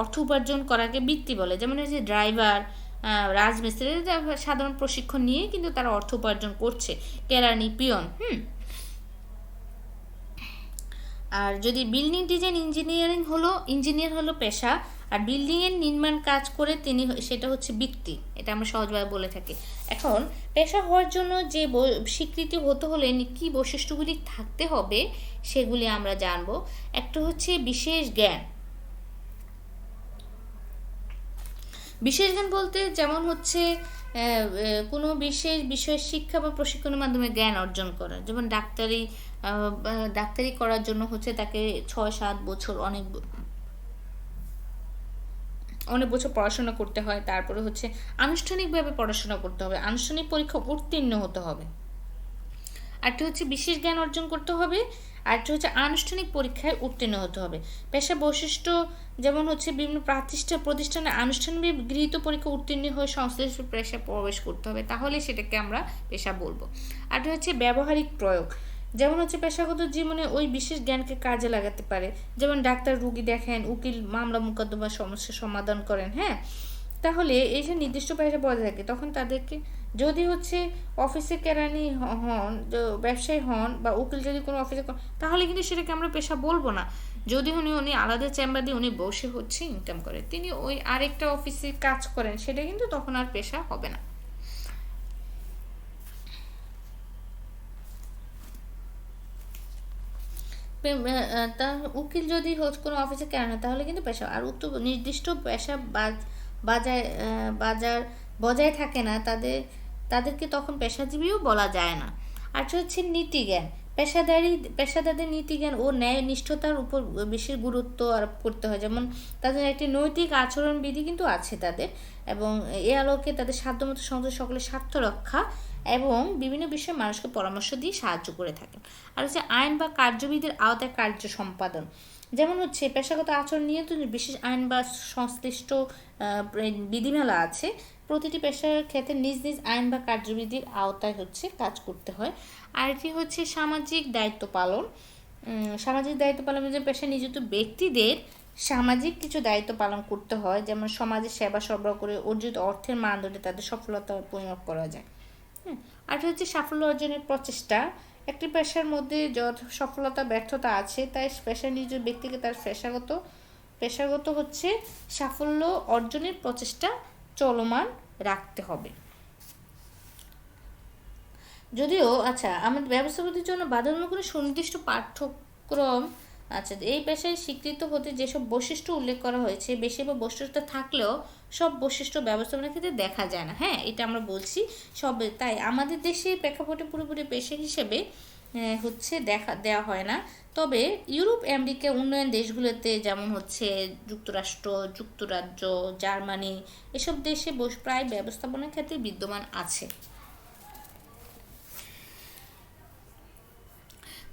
Speaker 1: অর্থ উপার্জন করাকে বৃত্তি বলে। যেমন হচ্ছে ড্রাইভার, রাজমিস্ত্রি, সাধারণ প্রশিক্ষণ নিয়ে কিন্তু তারা অর্থ উপার্জন করছে, কেরানি, পিয়ন। আর যদি বিল্ডিং ডিজাইন ইঞ্জিনিয়ার হলো পেশা, আর বিল্ডিংয়ের নির্মাণ কাজ করে সেটা হচ্ছে বৃত্তি। এটা আমরা সহজভাবে বলে থাকি। এখন পেশা হওয়ার জন্য যে স্বীকৃতি হতে হলে কি বৈশিষ্ট্যগুলি থাকতে হবে সেগুলি আমরা জানব। একটা হচ্ছে বিশেষ জ্ঞান। বিশেষ জ্ঞান বলতে যেমন হচ্ছে কোনো বিশেষ বিষয়ের শিক্ষা বা প্রশিক্ষণের মাধ্যমে জ্ঞান অর্জন করা। যেমন ডাক্তারি করার জন্য হচ্ছে তাকে 6-7 বছর অনেক বছর পড়াশোনা করতে হয়। তারপরে হচ্ছে আনুষ্ঠানিকভাবে পড়াশোনা করতে হবে, আনুষ্ঠানিক পরীক্ষা উত্তীর্ণ হতে হবে। আরেকটা হচ্ছে বিশেষ জ্ঞান অর্জন করতে হবে, আরেকটা হচ্ছে আনুষ্ঠানিক পরীক্ষায় উত্তীর্ণ হতে হবে। পেশা বৈশিষ্ট্য যেমন হচ্ছে বিভিন্ন প্রতিষ্ঠানে আনুষ্ঠানিক গৃহীত পরীক্ষা উত্তীর্ণ হয়ে সংশ্লিষ্ট পেশায় প্রবেশ করতে হবে, তাহলে সেটাকে আমরা পেশা বলবো। আরেকটা হচ্ছে ব্যবহারিক প্রয়োগ। যেমন হচ্ছে পেশাগত জীবনে ওই বিশেষ জ্ঞানকে কাজে লাগাতে পারে। যেমন ডাক্তার রুগী দেখেন, উকিল মামলা মোকদ্দমা সমস্যা সমাধান করেন, হ্যাঁ। তাহলে এই যে নির্দিষ্ট পেশা বজায় থাকে, তখন তাদেরকে যদি হচ্ছে অফিসে কেরানি হন, ব্যবসায়ী হন, বা উকিল যদি কোনো অফিসে, তাহলে কিন্তু সেটাকে আমরা পেশা বলবো না। যদি উনি আলাদা চেম্বার দিয়ে উনি বসে হচ্ছে ইনকাম করে, তিনি ওই আরেকটা অফিসে কাজ করেন, সেটা কিন্তু তখন আর পেশা হবে না। তা উকিল যদি কোনো অফিসে কেন হয় তাহলে কিন্তু পেশা। আর উক্ত নির্দিষ্ট পেশা বজায় থাকে না, তাদেরকে তখন পেশাজীবীও বলা যায় না। আর হচ্ছে নীতিজ্ঞান। পেশাদারদের নীতিজ্ঞান ও ন্যায় নিষ্ঠতার উপর বিশেষ গুরুত্ব আরোপ করতে হয়। যেমন তাদের একটি নৈতিক আচরণ বিধি কিন্তু আছে তাদের, এবং এ আলোকে তাদের সাধ্যমতো সমাজের সকলের স্বার্থ রক্ষা এবং বিভিন্ন বিষয়ে মানুষকে পরামর্শ দিয়ে সাহায্য করে থাকেন। আর হচ্ছে আইন বা কার্যবিধির আওতায় কার্য সম্পাদন। যেমন হচ্ছে পেশাগত আচরণ নিয়ে তো বিশেষ আইন বা সংশ্লিষ্ট বিধিমালা আছে। প্রতিটি পেশার ক্ষেত্রে নিজ নিজ আইন বা কার্যবিধির আওতায় হচ্ছে কাজ করতে হয়। আরেকটি হচ্ছে সামাজিক দায়িত্ব পালন। সামাজিক দায়িত্ব পালন যে পেশায় নিযুক্ত ব্যক্তিদের সামাজিক কিছু দায়িত্ব পালন করতে হয়, যেমন সমাজের সেবা সরবরাহ করে অর্জিত অর্থের মানদণ্ডে তাদের সফলতা পরিমাপ করা যায়। আর হচ্ছে সাফল্য অর্জনের প্রচেষ্টা। একটি পেশার মধ্যে যত সফলতা ব্যর্থতা আছে, তাই পেশার নিজ ব্যক্তিকে তার পেশাগত হচ্ছে সাফল্য অর্জনের প্রচেষ্টা চলমান রাখতে হবে। যদিও আচ্ছা, আমাদের ব্যবস্থাপতির জন্য বাধ্যতামূলক কোনো সুনির্দিষ্ট পাঠ্যক্রম, আচ্ছা, এই পেশায় স্বীকৃত হতে যেসব বৈশিষ্ট্য উল্লেখ করা হয়েছে, বেশি বা বৈশিষ্ট্য থাকলেও সব বৈশিষ্ট্য ব্যবস্থাপনার ক্ষেত্রে দেখা যায় না, হ্যাঁ, এটা আমরা বলছি সব। তাই আমাদের দেশে প্রেক্ষাপটে পুরোপুরি পেশা হিসেবে হচ্ছে দেওয়া হয় না। তবে ইউরোপ আমেরিকা উন্নয়ন দেশগুলোতে, যেমন হচ্ছে যুক্তরাজ্য, জার্মানি, এসব দেশে প্রায় ব্যবস্থাপনার ক্ষেত্রে বিদ্যমান আছে।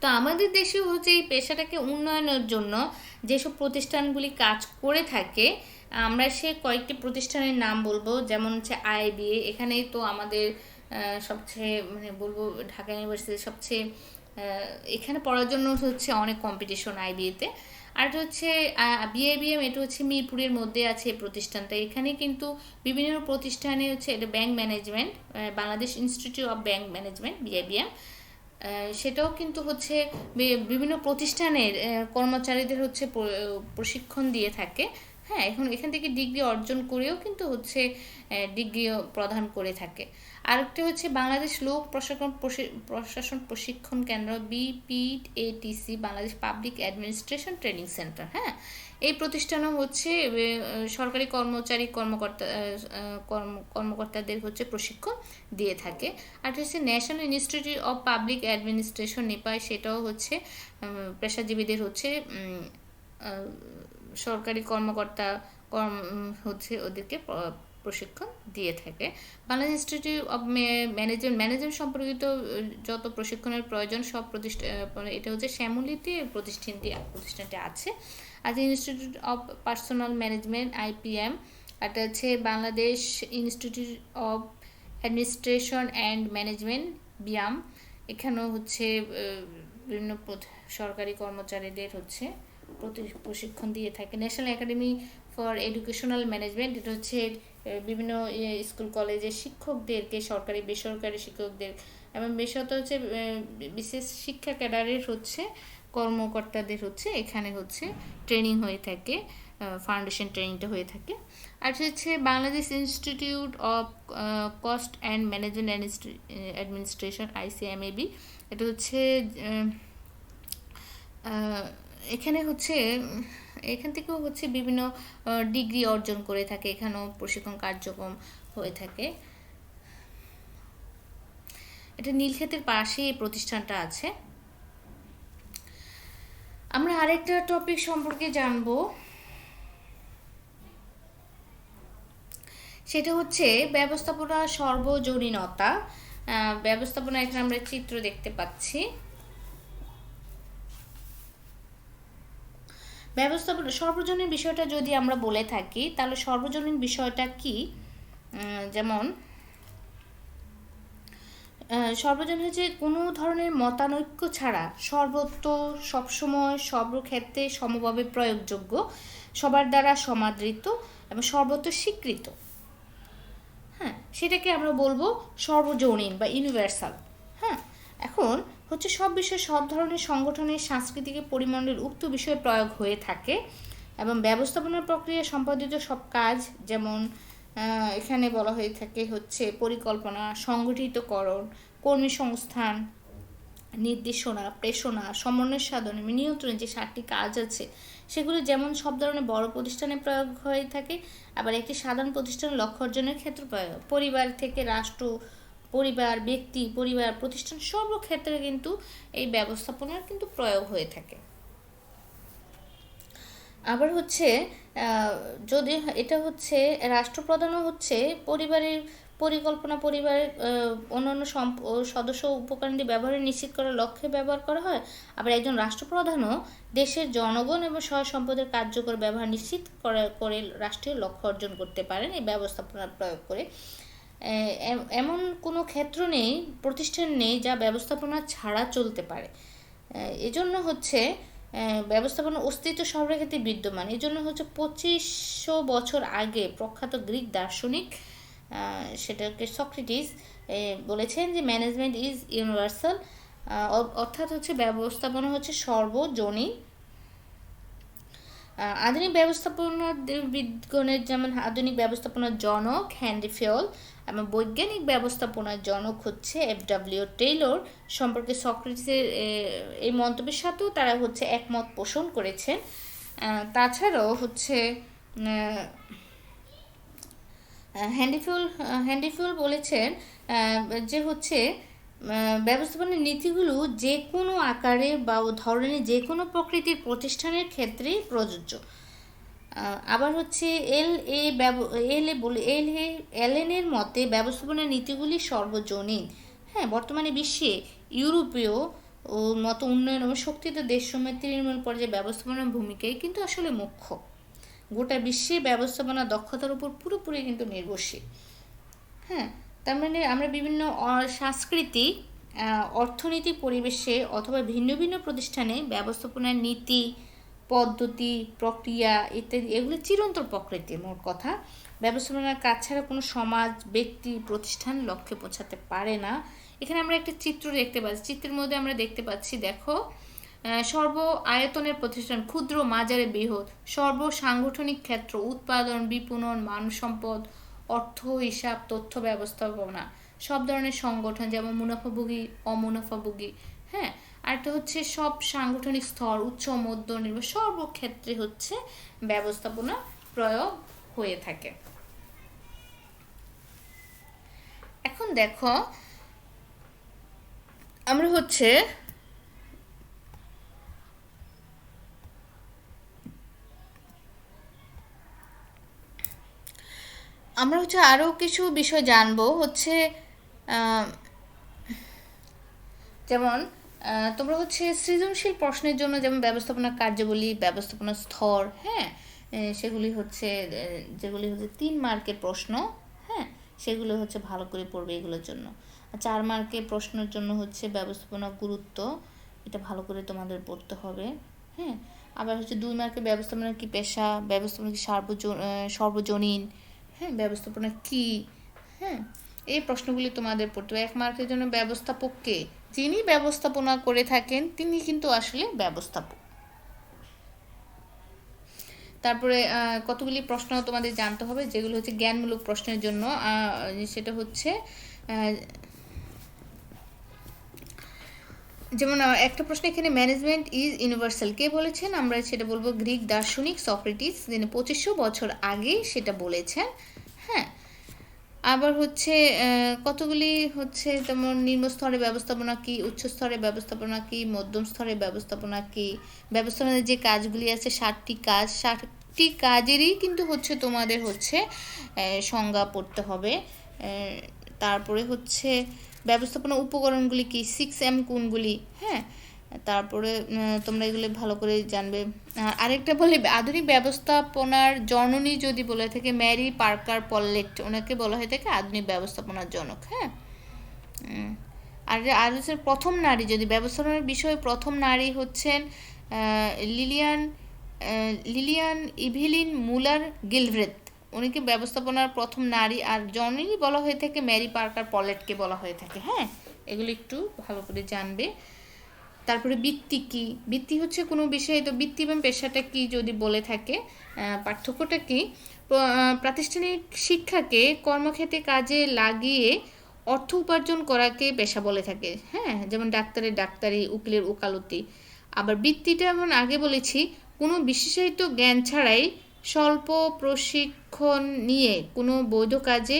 Speaker 1: তো আমাদের দেশেও হচ্ছে এই পেশাটাকে উন্নয়নের জন্য যেসব প্রতিষ্ঠানগুলি কাজ করে থাকে, আমরা সে কয়েকটি প্রতিষ্ঠানের নাম বলবো। যেমন হচ্ছে আইবিএ, এখানেই তো আমাদের সবচেয়ে বলবো ঢাকা ইউনিভার্সিটির সবচেয়ে এখানে পড়ার জন্য হচ্ছে অনেক কম্পিটিশন আইবিএতে। আর হচ্ছে বিআইবিএম, এটা হচ্ছে মিরপুরের মধ্যে আছে এই প্রতিষ্ঠানটা। এখানে কিন্তু বিভিন্ন প্রতিষ্ঠানে হচ্ছে এটা bank management, Bangladesh institute of bank management, BIBM, সেটাও কিন্তু হচ্ছে বিভিন্ন প্রতিষ্ঠানের কর্মচারীদের হচ্ছে প্রশিক্ষণ দিয়ে থাকে, হ্যাঁ, এখন এখান থেকে ডিগ্রি অর্জন করেও কিন্তু হচ্ছে ডিগ্রিও প্রদান করে থাকে। আরেকটি হচ্ছে বাংলাদেশ লোক প্রশাসন প্রশিক্ষণ কেন্দ্র, BPATC, Bangladesh public administration training centre. হ্যাঁ, এই প্রতিষ্ঠানও হচ্ছে সরকারি কর্মকর্তাদের হচ্ছে প্রশিক্ষণ দিয়ে থাকে। আর হচ্ছে national institute of public administration, Nepal, সেটাও হচ্ছে পেশাজীবীদের হচ্ছে সরকারি কর্মকর্তা হচ্ছে ওদেরকে প্রশিক্ষণ দিয়ে থাকে। বাংলাদেশ ইনস্টিটিউট অফ ম্যানেজমেন্ট সম্পর্কিত যত প্রশিক্ষণের প্রয়োজন সব এটা হচ্ছে শ্যামলীতে প্রতিষ্ঠানটি আছে। আর institute of personnel management, IPM, এটা হচ্ছে Bangladesh institute of administration and management, BIAM, এখানেও হচ্ছে বিভিন্ন সরকারি কর্মচারীদের হচ্ছে প্রশিক্ষণ দিয়ে থাকে। National academy for educational management, এটা হচ্ছে বিভিন্ন স্কুল কলেজের শিক্ষকদেরকে, সরকারি বেসরকারি শিক্ষকদের এবং বিশেষত হচ্ছে বিশেষ শিক্ষা ক্যাডারের হচ্ছে কর্মকর্তাদের হচ্ছে এখানে হচ্ছে ট্রেনিং হয়ে থাকে, ফাউন্ডেশন ট্রেনিংটা হয়ে থাকে। আর হচ্ছে Bangladesh institute of cost and management administration, ICMAB, এটা হচ্ছে এখানে হচ্ছে এখান থেকেও হচ্ছে বিভিন্ন ডিগ্রি অর্জন করে থাকে, এখানেও প্রশিক্ষণ কার্যক্রম হয়ে থাকে। এটা নীলক্ষেতের পাশে এই প্রতিষ্ঠানটা আছে। আমরা আরেকটা টপিক সম্পর্কে জানবো, সেটা হচ্ছে ব্যবস্থাপনা সর্বজনীনতা। ব্যবস্থাপনা, এখানে আমরা চিত্র দেখতে পাচ্ছি। ব্যবস্থাপনা সর্বজনীন বিষয়টা যদি আমরা বলে থাকি তাহলে সর্বজনীন বিষয়টা কি, যেমন সর্বজনীন হচ্ছে কোনো ধরনের মতানৈক্য ছাড়া সর্বত্র সবসময় সর্বক্ষেত্রে সমভাবে প্রয়োগযোগ্য, সবার দ্বারা সমাদৃত এবং সর্বত্র স্বীকৃত। হ্যাঁ, সেটাকে আমরা বলবো সর্বজনীন বা ইউনিভার্সাল। হ্যাঁ, এখন হচ্ছে সব বিষয়ে সব ধরনের সংগঠনের সাংস্কৃতিক পরিমণ্ডল উক্ত বিষয়ে প্রয়োগ হয়ে থাকে এবং ব্যবস্থাপনার প্রক্রিয়া সম্পাদিত সব কাজ, যেমন এখানে বলা হয়ে থাকে হচ্ছে পরিকল্পনা, সংগঠিতকরণ, কর্মী সংস্থান, নির্দেশনা, প্রেষণা, সমন্বয় সাধন, নিয়ন্ত্রণ, যে 7টি কাজ আছে সেগুলো যেমন সব ধরনের বড় প্রতিষ্ঠানে প্রয়োগ হয়ে থাকে, আবার একটি সাধারণ প্রতিষ্ঠানের লক্ষ্য অর্জনের ক্ষেত্রে প্রয়োগ, পরিবার থেকে রাষ্ট্র, পরিবার, ব্যক্তি, পরিবার, প্রতিষ্ঠান সর্বক্ষেত্রে কিন্তু এই ব্যবস্থাপনার কিন্তু প্রয়োগ হয়ে থাকে। আবার হচ্ছে যদি এটা হচ্ছে রাষ্ট্রপ্রধানও হচ্ছে পরিবারের পরিকল্পনা, পরিবারের অন্যান্য সদস্য উপকরণটি ব্যবহারের নিশ্চিত করার লক্ষ্যে ব্যবহার করা হয়। আবার একজন রাষ্ট্রপ্রধানও দেশের জনগণ এবং সহায় সম্পদের কার্যকর ব্যবহার নিশ্চিত করে রাষ্ট্রীয় লক্ষ্য অর্জন করতে পারেন এই ব্যবস্থাপনার প্রয়োগ করে। এমন কোনো ক্ষেত্র নেই, প্রতিষ্ঠান নেই যা ব্যবস্থাপনা ছাড়া চলতে পারে। এজন্য হচ্ছে ব্যবস্থাপনার অস্তিত্ব সবার ক্ষেত্রে বিদ্যমান। এজন্য হচ্ছে 2500 বছর আগে প্রখ্যাত গ্রিক দার্শনিক সেটাকে সক্রেটিস বলেছেন যে ম্যানেজমেন্ট ইজ ইউনিভার্সাল, অর্থাৎ হচ্ছে ব্যবস্থাপনা হচ্ছে সর্বজনীন। আধুনিক ব্যবস্থাপনা বিজ্ঞানের যেমন আধুনিক ব্যবস্থাপনার জনক হেনরি ফেল এবং বৈজ্ঞানিক ব্যবস্থাপনার জনক হচ্ছে FW টেইলর সম্পর্কে সক্রেটিসের এই মন্তব্যের সাথেও তারা হচ্ছে একমত পোষণ করেছেন। তাছাড়াও হচ্ছে হেনরি ফেল বলেছেন যে হচ্ছে ব্যবস্থাপনার নীতিগুলো যে কোনো আকারে বা ধরনের যে কোনো প্রকৃতির প্রতিষ্ঠানের ক্ষেত্রেই প্রযোজ্য। আবার হচ্ছে এলেনের মতে ব্যবস্থাপনার নীতিগুলি সর্বজনীন। হ্যাঁ, বর্তমানে বিশ্বে ইউরোপীয় ও মতো উন্নয়ন এবং শক্তিত দেশসমূহের তৃণমূল পর্যায়ে ব্যবস্থাপনার ভূমিকাই কিন্তু আসলে মুখ্য। গোটা বিশ্বে ব্যবস্থাপনা দক্ষতার উপর পুরোপুরি কিন্তু নির্ভরশীল। হ্যাঁ, তার মানে আমরা বিভিন্ন সাংস্কৃতিক, অর্থনৈতিক পরিবেশে অথবা ভিন্ন ভিন্ন প্রতিষ্ঠানে ব্যবস্থাপনার নীতি, পদ্ধতি, প্রক্রিয়া ইত্যাদি এগুলো চিরন্তন প্রকৃতির। মোট কথা, ব্যবস্থাপনার কাজ ছাড়া কোনো সমাজ, ব্যক্তি, প্রতিষ্ঠান লক্ষ্যে পৌঁছাতে পারে না। এখানে আমরা একটা চিত্র দেখতে পাচ্ছি, চিত্রের মধ্যে আমরা দেখতে পাচ্ছি, দেখো সর্ব আয়তনের প্রতিষ্ঠান, ক্ষুদ্র মাঝারি বৃহৎ, সর্বসাংগঠনিক ক্ষেত্র, উৎপাদন, বিপণন, মানব সম্পদ, অর্থ, হিসাব, তথ্য ব্যবস্থাপনা, সব ধরনের সংগঠন যেমন মুনাফাভোগী, অমুনাফাভোগী। হ্যাঁ, আরেকটা হচ্ছে সব সাংগঠনিক স্তর, উচ্চ, মধ্য, নিম্ন, সর্বক্ষেত্রে হচ্ছে ব্যবস্থাপনা প্রয়োগ হয়ে থাকে। এখন দেখো আমরা হচ্ছে আরো কিছু বিষয় জানবো হচ্ছে যেমন তোমরা হচ্ছে সৃজনশীল প্রশ্নের জন্য যেমন ব্যবস্থাপনা কার্যাবলী, ব্যবস্থাপনা স্তর, হ্যাঁ, সেগুলি হচ্ছে যেগুলি হচ্ছে 3 মার্কের প্রশ্ন, হ্যাঁ, সেগুলো হচ্ছে ভালো করে পড়বে এগুলোর জন্য। 4 মার্কের প্রশ্নের জন্য হচ্ছে ব্যবস্থাপনা গুরুত্ব, এটা ভালো করে তোমাদের পড়তে হবে। হ্যাঁ, আবার হচ্ছে 2 মার্কের ব্যবস্থাপনা কি পেশা, ব্যবস্থাপনা কি সর্বজনীন, হ্যাঁ, ব্যবস্থাপনা কি, হ্যাঁ, এই প্রশ্নগুলি তোমাদের পড়তে হবে। 1 মার্কের জন্য ব্যবস্থাপককে, যিনি ব্যবস্থাপনা করে থাকেন তিনি কিন্তু আসলে ব্যবস্থাপক। তারপরে কতগুলি প্রশ্ন তোমাদের জানতে হবে যেগুলো হচ্ছে জ্ঞানমূলক প্রশ্নের জন্য, সেটা হচ্ছে যেমন একটা প্রশ্ন এখানে, ম্যানেজমেন্ট ইজ ইউনিভার্সাল কে বলেছেন? আমরা সেটা বলবো গ্রিক দার্শনিক সক্রেটিস, যিনি 2500 বছর আগে সেটা বলেছেন। হ্যাঁ, আবার হচ্ছে কতগুলি হচ্ছে যেমন নিম্ন স্তরে ব্যবস্থাপনা কি, উচ্চ স্তরে ব্যবস্থাপনা কি, মধ্যম স্তরে ব্যবস্থাপনা কি, ব্যবস্থাপনার যে কাজগুলি আছে 60টি কাজ, 60টি কাজেরই কিন্তু হচ্ছে তোমাদের হচ্ছে সংজ্ঞা পড়তে হবে। তারপরে হচ্ছে ব্যবস্থাপনা উপকরণগুলি কি, 6M কোনগুলি, হ্যাঁ, তারপরে তোমরা এগুলো ভালো করে জানবে। আরেকটা বলে আধুনিক ব্যবস্থাপনার জননী যদি বলে থাকে ম্যারি পার্কার পলেট, ওনাকে বলা হয়ে থাকে আধুনিক ব্যবস্থাপনার জনক। হ্যাঁ, আর হচ্ছে প্রথম নারী, যদি ব্যবস্থাপনার বিষয়ে প্রথম নারী হচ্ছেন লিলিয়ান ইভেলিন মুলার গিলভ্রেথ, উনিকে ব্যবস্থাপনার প্রথম নারী। আর জননী বলা হয়ে থাকে ম্যারি পার্কার পলেটকে বলা হয়ে থাকে। হ্যাঁ, এগুলো একটু ভালো করে জানবে। তারপরে বৃত্তি কি, বৃত্তি হচ্ছে কোনো বিষয়ে, তো বৃত্তি এবং পেশাটা কি যদি বলে থাকে, পার্থক্যটা কি, প্রাতিষ্ঠানিক শিক্ষাকে কর্মক্ষেত্রে কাজে লাগিয়ে অর্থ উপার্জন করাকে পেশা বলে থাকে। হ্যাঁ, যেমন ডাক্তারের ডাক্তারি, উকিলের উকালতি। আবার বৃত্তিটা যেমন আগে বলেছি কোনো বিশেষায়িত জ্ঞান ছাড়াই স্বল্প প্রশিক্ষণ নিয়ে কোনো বৈধ কাজে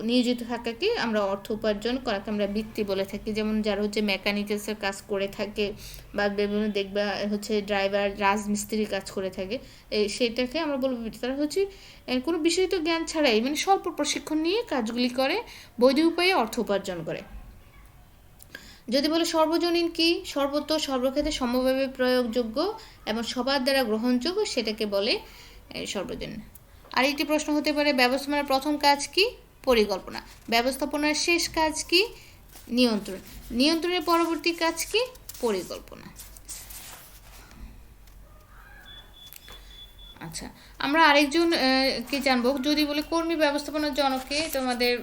Speaker 1: নিয়োজিত থাকাকে আমরা অর্থ উপার্জন করাকে আমরা বৃত্তি বলে থাকি। যেমন যারা হচ্ছে মেকানিক্যালসের কাজ করে থাকে বা বিভিন্ন দেখবা হচ্ছে ড্রাইভার, রাজমিস্ত্রির কাজ করে থাকে, সেটাকে আমরা বলবো বৃত্তি। তারা হচ্ছে কোনো বিষয়িত জ্ঞান ছাড়াই মানে স্বল্প প্রশিক্ষণ নিয়ে কাজগুলি করে বৈধ উপায়ে অর্থ উপার্জন করে। যদি বলে সর্বজনীন কি, সর্বত্র সর্বক্ষেত্রে সমভাবে প্রয়োগযোগ্য এবং সবার দ্বারা গ্রহণযোগ্য, সেটাকে বলে সর্বজনীন। আরেকটি প্রশ্ন হতে পারে ব্যবস্থাপনার প্রথম কাজ কি, পরিকল্পনা। ব্যবস্থাপনার শেষ কাজ কি, নিয়ন্ত্রণ। নিয়ন্ত্রণের পরবর্তী কাজ কি, পরিকল্পনা। আচ্ছা, আমরা আরেকজন কে জানবো। যদি বলে কর্মী ব্যবস্থাপনার জনককে, তোমাদের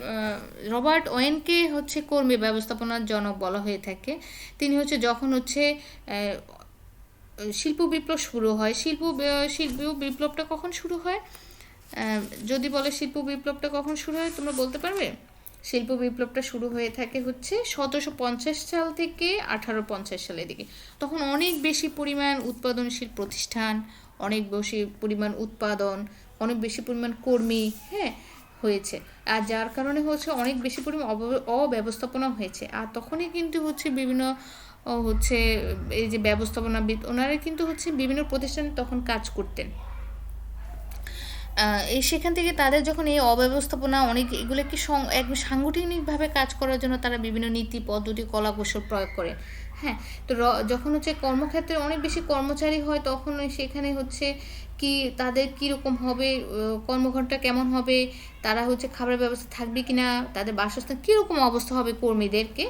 Speaker 1: রবার্ট ওয়েনকে হচ্ছে কর্মী ব্যবস্থাপনার জনক বলা হয়ে থাকে। তিনি হচ্ছে যখন হচ্ছে শিল্প বিপ্লব শুরু হয়, শিল্প বিপ্লবটা কখন শুরু হয়? যদি বলে শিল্প বিপ্লবটা কখন শুরু হয়, তোমরা বলতে পারবে? শিল্প বিপ্লবটা শুরু হয়ে থাকে হচ্ছে 1750 সাল থেকে 1850 সালের দিকে। তখন অনেক বেশি পরিমাণ উৎপাদনশীল প্রতিষ্ঠান, অনেক বেশি পরিমাণ উৎপাদন, অনেক বেশি পরিমাণ কর্মী, হ্যাঁ, হয়েছে। আর যার কারণে হচ্ছে অনেক বেশি পরিমাণ অব্যবস্থাপনা হয়েছে। আর তখনই কিন্তু হচ্ছে বিভিন্ন হচ্ছে এই যে ব্যবস্থাপনাবিদ, ওনারা কিন্তু হচ্ছে বিভিন্ন প্রতিষ্ঠানে তখন কাজ করতেন। সেখান থেকে তাদের যখন এই অব্যবস্থাপনা অনেক এগুলোকে একদম সাংগঠনিকভাবে কাজ করার জন্য তারা বিভিন্ন নীতি, পদ্ধতি, কলা কৌশল প্রয়োগ করে। হ্যাঁ, তো যখন হচ্ছে কর্মক্ষেত্রে অনেক বেশি কর্মচারী হয় তখন সেখানে হচ্ছে কি তাদের কীরকম হবে, কর্মঘণ্টা কেমন হবে, তারা হচ্ছে খাবারের ব্যবস্থা থাকবে কিনা, তাদের বাসস্থান কীরকম অবস্থা হবে কর্মীদেরকে,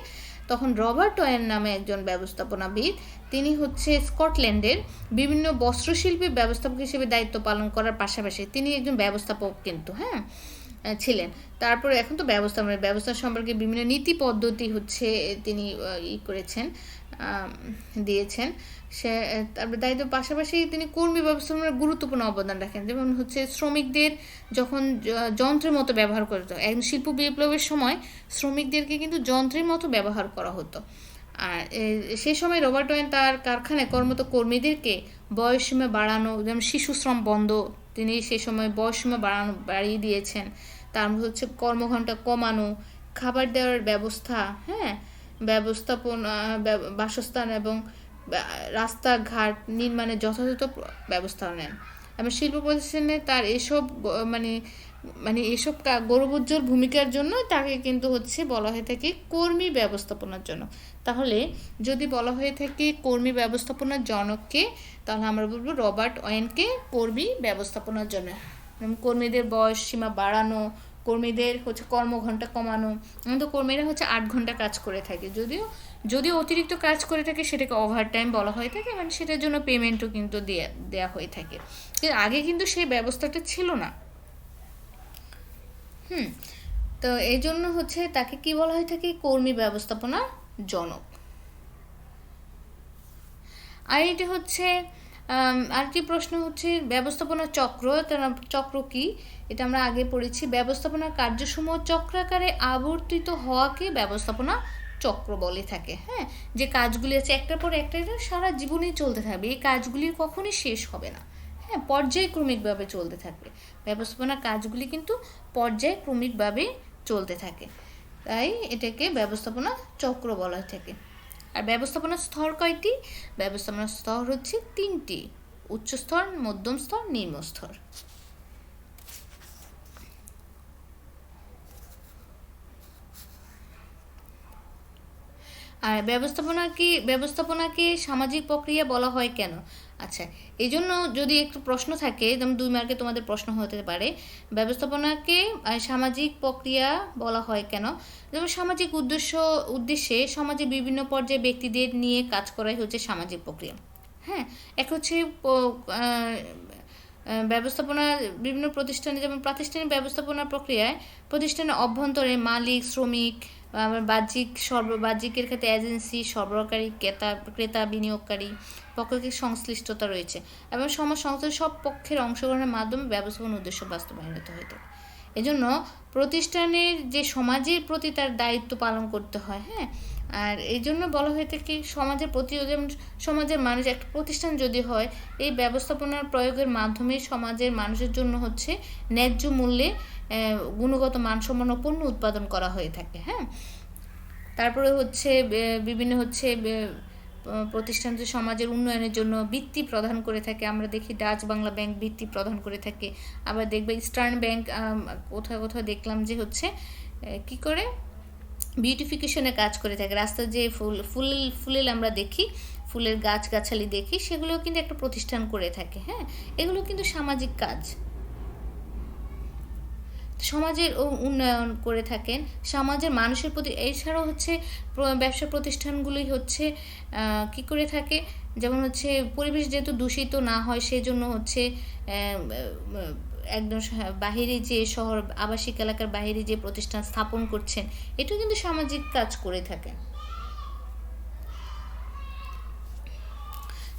Speaker 1: তখন রবার্ট ওয়েন নামে একজন ব্যবস্থাপনাবিদ, তিনি হচ্ছে স্কটল্যান্ডের বিভিন্ন বস্ত্রশিল্পের ব্যবস্থাপক হিসেবে দায়িত্ব পালন করার পাশাপাশি তিনি একজন ব্যবস্থাপক কিন্তু ছিলেন। তারপরে এখন তো ব্যবস্থা সম্পর্কে বিভিন্ন নীতি পদ্ধতি হচ্ছে তিনি করেছেন, দিয়েছেন। সে তারপরে দায়িত্ব পাশাপাশি তিনি কর্মী ব্যবস্থাপনার গুরুত্বপূর্ণ অবদান রাখেন। যেমন হচ্ছে শ্রমিকদের যখন যন্ত্রের মতো ব্যবহার করতো, একদম শিল্প বিপ্লবের সময় শ্রমিকদেরকে কিন্তু যন্ত্রের মতো ব্যবহার করা হতো। আর সেই সময় রবার্ট ওয়েন তার কারখানায় কর্মরত কর্মীদেরকে বয়সসীমা বাড়ানো, যেমন শিশু শ্রম বন্ধ, তিনি সেই সময় বয়সসীমা বাড়িয়ে দিয়েছেন। তারপর হচ্ছে কর্মঘণ্টা কমানো, খাবার দেওয়ার ব্যবস্থা, হ্যাঁ, ব্যবস্থাপনা, বাসস্থান এবং রাস্তাঘাট নির্মাণে যথাযথ ব্যবস্থা নেন। এবং শিল্প প্রতিষ্ঠানে তার এসব মানে মানে এসব গৌরবোজ্জ্বল ভূমিকার জন্য তাকে কিন্তু হচ্ছে বলা হয়ে থাকে কর্মী ব্যবস্থাপনার জন্য। তাহলে যদি বলা হয়ে থাকে কর্মী ব্যবস্থাপনার জনককে, তাহলে আমরা বলবো রবার্ট ওয়েনকে কর্মী ব্যবস্থাপনার জন্য। কর্মীদের বয়স সীমা বাড়ানো, কর্মীদের হচ্ছে কর্মঘণ্টা কমানো। কিন্তু কর্মীরা হচ্ছে 8 ঘন্টা কাজ করে থাকে, যদিও অতিরিক্ত কাজ করে থাকে সেটাকে ওভারটাইম বলা হয়ে থাকে, মানে সেটার জন্য পেমেন্টও কিন্তু দেয়া হয়ে থাকে। কিন্তু আগে কিন্তু সেই ব্যবস্থাটা ছিল না। তো এই জন্য হচ্ছে তাকে কি বলা হয়ে থাকে, কর্মী ব্যবস্থাপনা জনক। আর এটি হচ্ছে আরেকটি প্রশ্ন হচ্ছে ব্যবস্থাপনা চক্র। চক্র কি, এটা আমরা আগে পড়েছি। ব্যবস্থাপনার কার্যসমূহ চক্রাকারে আবর্তিত হওয়াকে ব্যবস্থাপনা চক্র বলে থাকে। হ্যাঁ, যে কাজগুলি আছে একটার পর একটা সারা জীবনেই চলতে থাকবে, এই কাজগুলির কখনই শেষ হবে না। হ্যাঁ, পর্যায়ক্রমিকভাবে চলতে থাকবে। ব্যবস্থাপনার কাজগুলি কিন্তু পর্যায়ক্রমিকভাবে চলতে থাকে, তাই এটাকে ব্যবস্থাপনা চক্র বলা হয়ে থাকে। আর ব্যবস্থাপনার স্তর কয়টি? ব্যবস্থাপনার স্তর হচ্ছে 3টি: উচ্চ স্তর, মধ্যম স্তর, নিম্ন স্তর। আর ব্যবস্থাপনাকে সামাজিক প্রক্রিয়া বলা হয় কেন? আচ্ছা, এই জন্য যদি একটু প্রশ্ন থাকে, যেমন 2 মার্কে তোমাদের প্রশ্ন হতে পারে, ব্যবস্থাপনাকে সামাজিক প্রক্রিয়া বলা হয় কেন? যেমন সামাজিক উদ্দেশ্যে সমাজে বিভিন্ন পর্যায়ে ব্যক্তিদের নিয়ে কাজ করাই হচ্ছে সামাজিক প্রক্রিয়া। হ্যাঁ, এক হচ্ছে ব্যবস্থাপনা বিভিন্ন প্রতিষ্ঠানে, যেমন প্রাতিষ্ঠানিক ব্যবস্থাপনা প্রক্রিয়ায় প্রতিষ্ঠানের অভ্যন্তরে মালিক, শ্রমিক, বাহ্যিকের ক্ষেত্রে এজেন্সি, সরবরাহকারী, ক্রেতা, বিনিয়োগকারী পক্ষকে সংশ্লিষ্টতা রয়েছে এবং সমাজ সংস্থার সব পক্ষের অংশগ্রহণের মাধ্যমে ব্যবস্থাপনার উদ্দেশ্য বাস্তবায়িত হয়ে থাকে। এজন্য প্রতিষ্ঠানের যে সমাজের প্রতি তার দায়িত্ব পালন করতে হয়। হ্যাঁ, আর এই জন্য বলা হয়ে থাকে সমাজের প্রতি, যেমন সমাজের মানুষ, একটা প্রতিষ্ঠান যদি হয়, এই ব্যবস্থাপনার প্রয়োগের মাধ্যমে সমাজের মানুষের জন্য হচ্ছে ন্যায্য মূল্যে গুণগত মানসম্পন্ন পণ্য উৎপাদন করা হয়ে থাকে। হ্যাঁ, তারপরে হচ্ছে বিভিন্ন হচ্ছে প্রতিষ্ঠান যে সমাজের উন্নয়নের জন্য বৃত্তি প্রদান করে থাকে। আমরা দেখি ডাচ বাংলা ব্যাংক বৃত্তি প্রদান করে থাকে। আবার দেখবে ইস্টার্ন ব্যাংক কোথাও কোথাও দেখলাম যে হচ্ছে কি করে বিউটিফিকেশনের কাজ করে থাকে। রাস্তার যে ফুলেল আমরা দেখি, ফুলের গাছগাছালি দেখি, সেগুলোও কিন্তু একটা প্রতিষ্ঠান করে থাকে। হ্যাঁ, এগুলো কিন্তু সামাজিক কাজ, সমাজের উন্নয়ন করে থাকেন সমাজের মানুষের প্রতি। এছাড়াও হচ্ছে ব্যবসা প্রতিষ্ঠানগুলোই হচ্ছে কি করে থাকে, যেমন হচ্ছে পরিবেশ যেহেতু দূষিত না হয় সেজন্য হচ্ছে একদম বাহিরে যে শহর আবাসিক এলাকার বাহিরে যে প্রতিষ্ঠান স্থাপন করছেন, এটাও কিন্তু সামাজিক কাজ করে থাকে।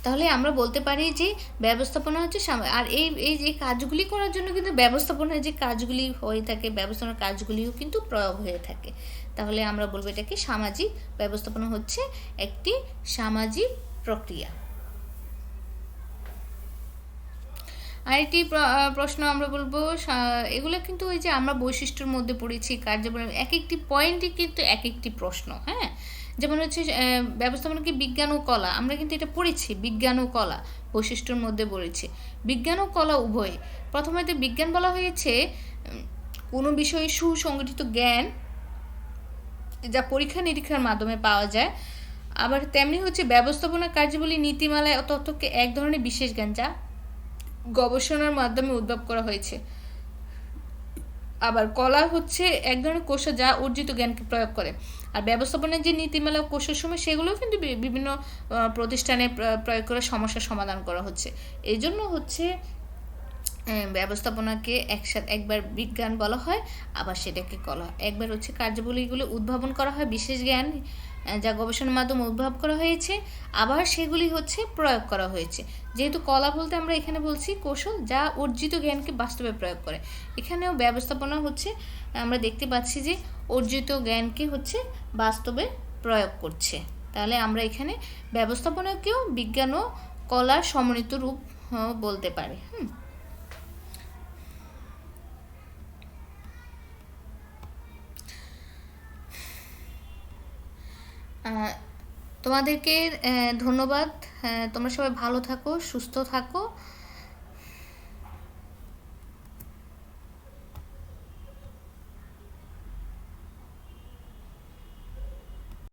Speaker 1: তাহলে আমরা বলতে পারি যে ব্যবস্থাপনা হচ্ছে আর এই যে কাজগুলি করার জন্য কিন্তু ব্যবস্থাপনার যে কাজগুলি হয়ে থাকে, ব্যবস্থাপনার কাজগুলিও কিন্তু প্রয়োগ হয়ে থাকে। তাহলে আমরা বলবো এটাকে সামাজিক ব্যবস্থাপনা হচ্ছে একটি সামাজিক প্রক্রিয়া। আরেকটি প্রশ্ন আমরা বলবো, এগুলো কিন্তু ওই যে আমরা বৈশিষ্ট্যের মধ্যে পড়েছি, কার্যবলী, এক একটি পয়েন্টই কিন্তু এক একটি প্রশ্ন। হ্যাঁ, যেমন হচ্ছে ব্যবস্থাপনা কি বিজ্ঞান ও কলা, আমরা কিন্তু এটা পড়েছি, বিজ্ঞান ও কলা বৈশিষ্ট্যের মধ্যে পড়েছি। বিজ্ঞান ও কলা উভয়। প্রথমে বিজ্ঞান বলা হয়েছে কোনো বিষয়ে সুসংগঠিত জ্ঞান যা পরীক্ষা নিরীক্ষার মাধ্যমে পাওয়া যায়। আবার তেমনি হচ্ছে ব্যবস্থাপনা কার্যাবলী নীতিমালায় তথ্যকে এক ধরনের বিশেষ জ্ঞান যা গবেষণার মাধ্যমে উদ্ভব করা হয়েছে। আবার কলা হচ্ছে এক ধরনের কৌশল যা অর্জিত জ্ঞানকে প্রয়োগ করে। আর ব্যবস্থাপনার যে নীতিমালা ও কৌশল সময় সেগুলোও কিন্তু বিভিন্ন প্রতিষ্ঠানে প্রয়োগ করে সমস্যার সমাধান করা হচ্ছে। এই জন্য হচ্ছে ব্যবস্থাপনাকে একবার বিজ্ঞান বলা হয়, আবার সেটাকে কলা। একবার হচ্ছে কার্যাবলীগুলো উদ্ভাবন করা হয় বিশেষ জ্ঞান যা গবেষণার মাধ্যমে উদ্ভাব করা হয়েছে, আবার সেগুলি হচ্ছে প্রয়োগ করা হয়েছে। যেহেতু কলা বলতে আমরা এখানে বলছি কৌশল যা অর্জিত জ্ঞানকে বাস্তবে প্রয়োগ করে। এখানেও ব্যবস্থাপনা হচ্ছে আমরা দেখতে পাচ্ছি যে অর্জিত জ্ঞানকে হচ্ছে বাস্তবে প্রয়োগ করছে। তাহলে আমরা এখানে ব্যবস্থাপনাকেও বিজ্ঞান ও কলার সমন্বিত রূপ বলতে পারি। তোমাদেরকে ধন্যবাদ। তোমরা সবাই ভালো থাকো, সুস্থ থাকো।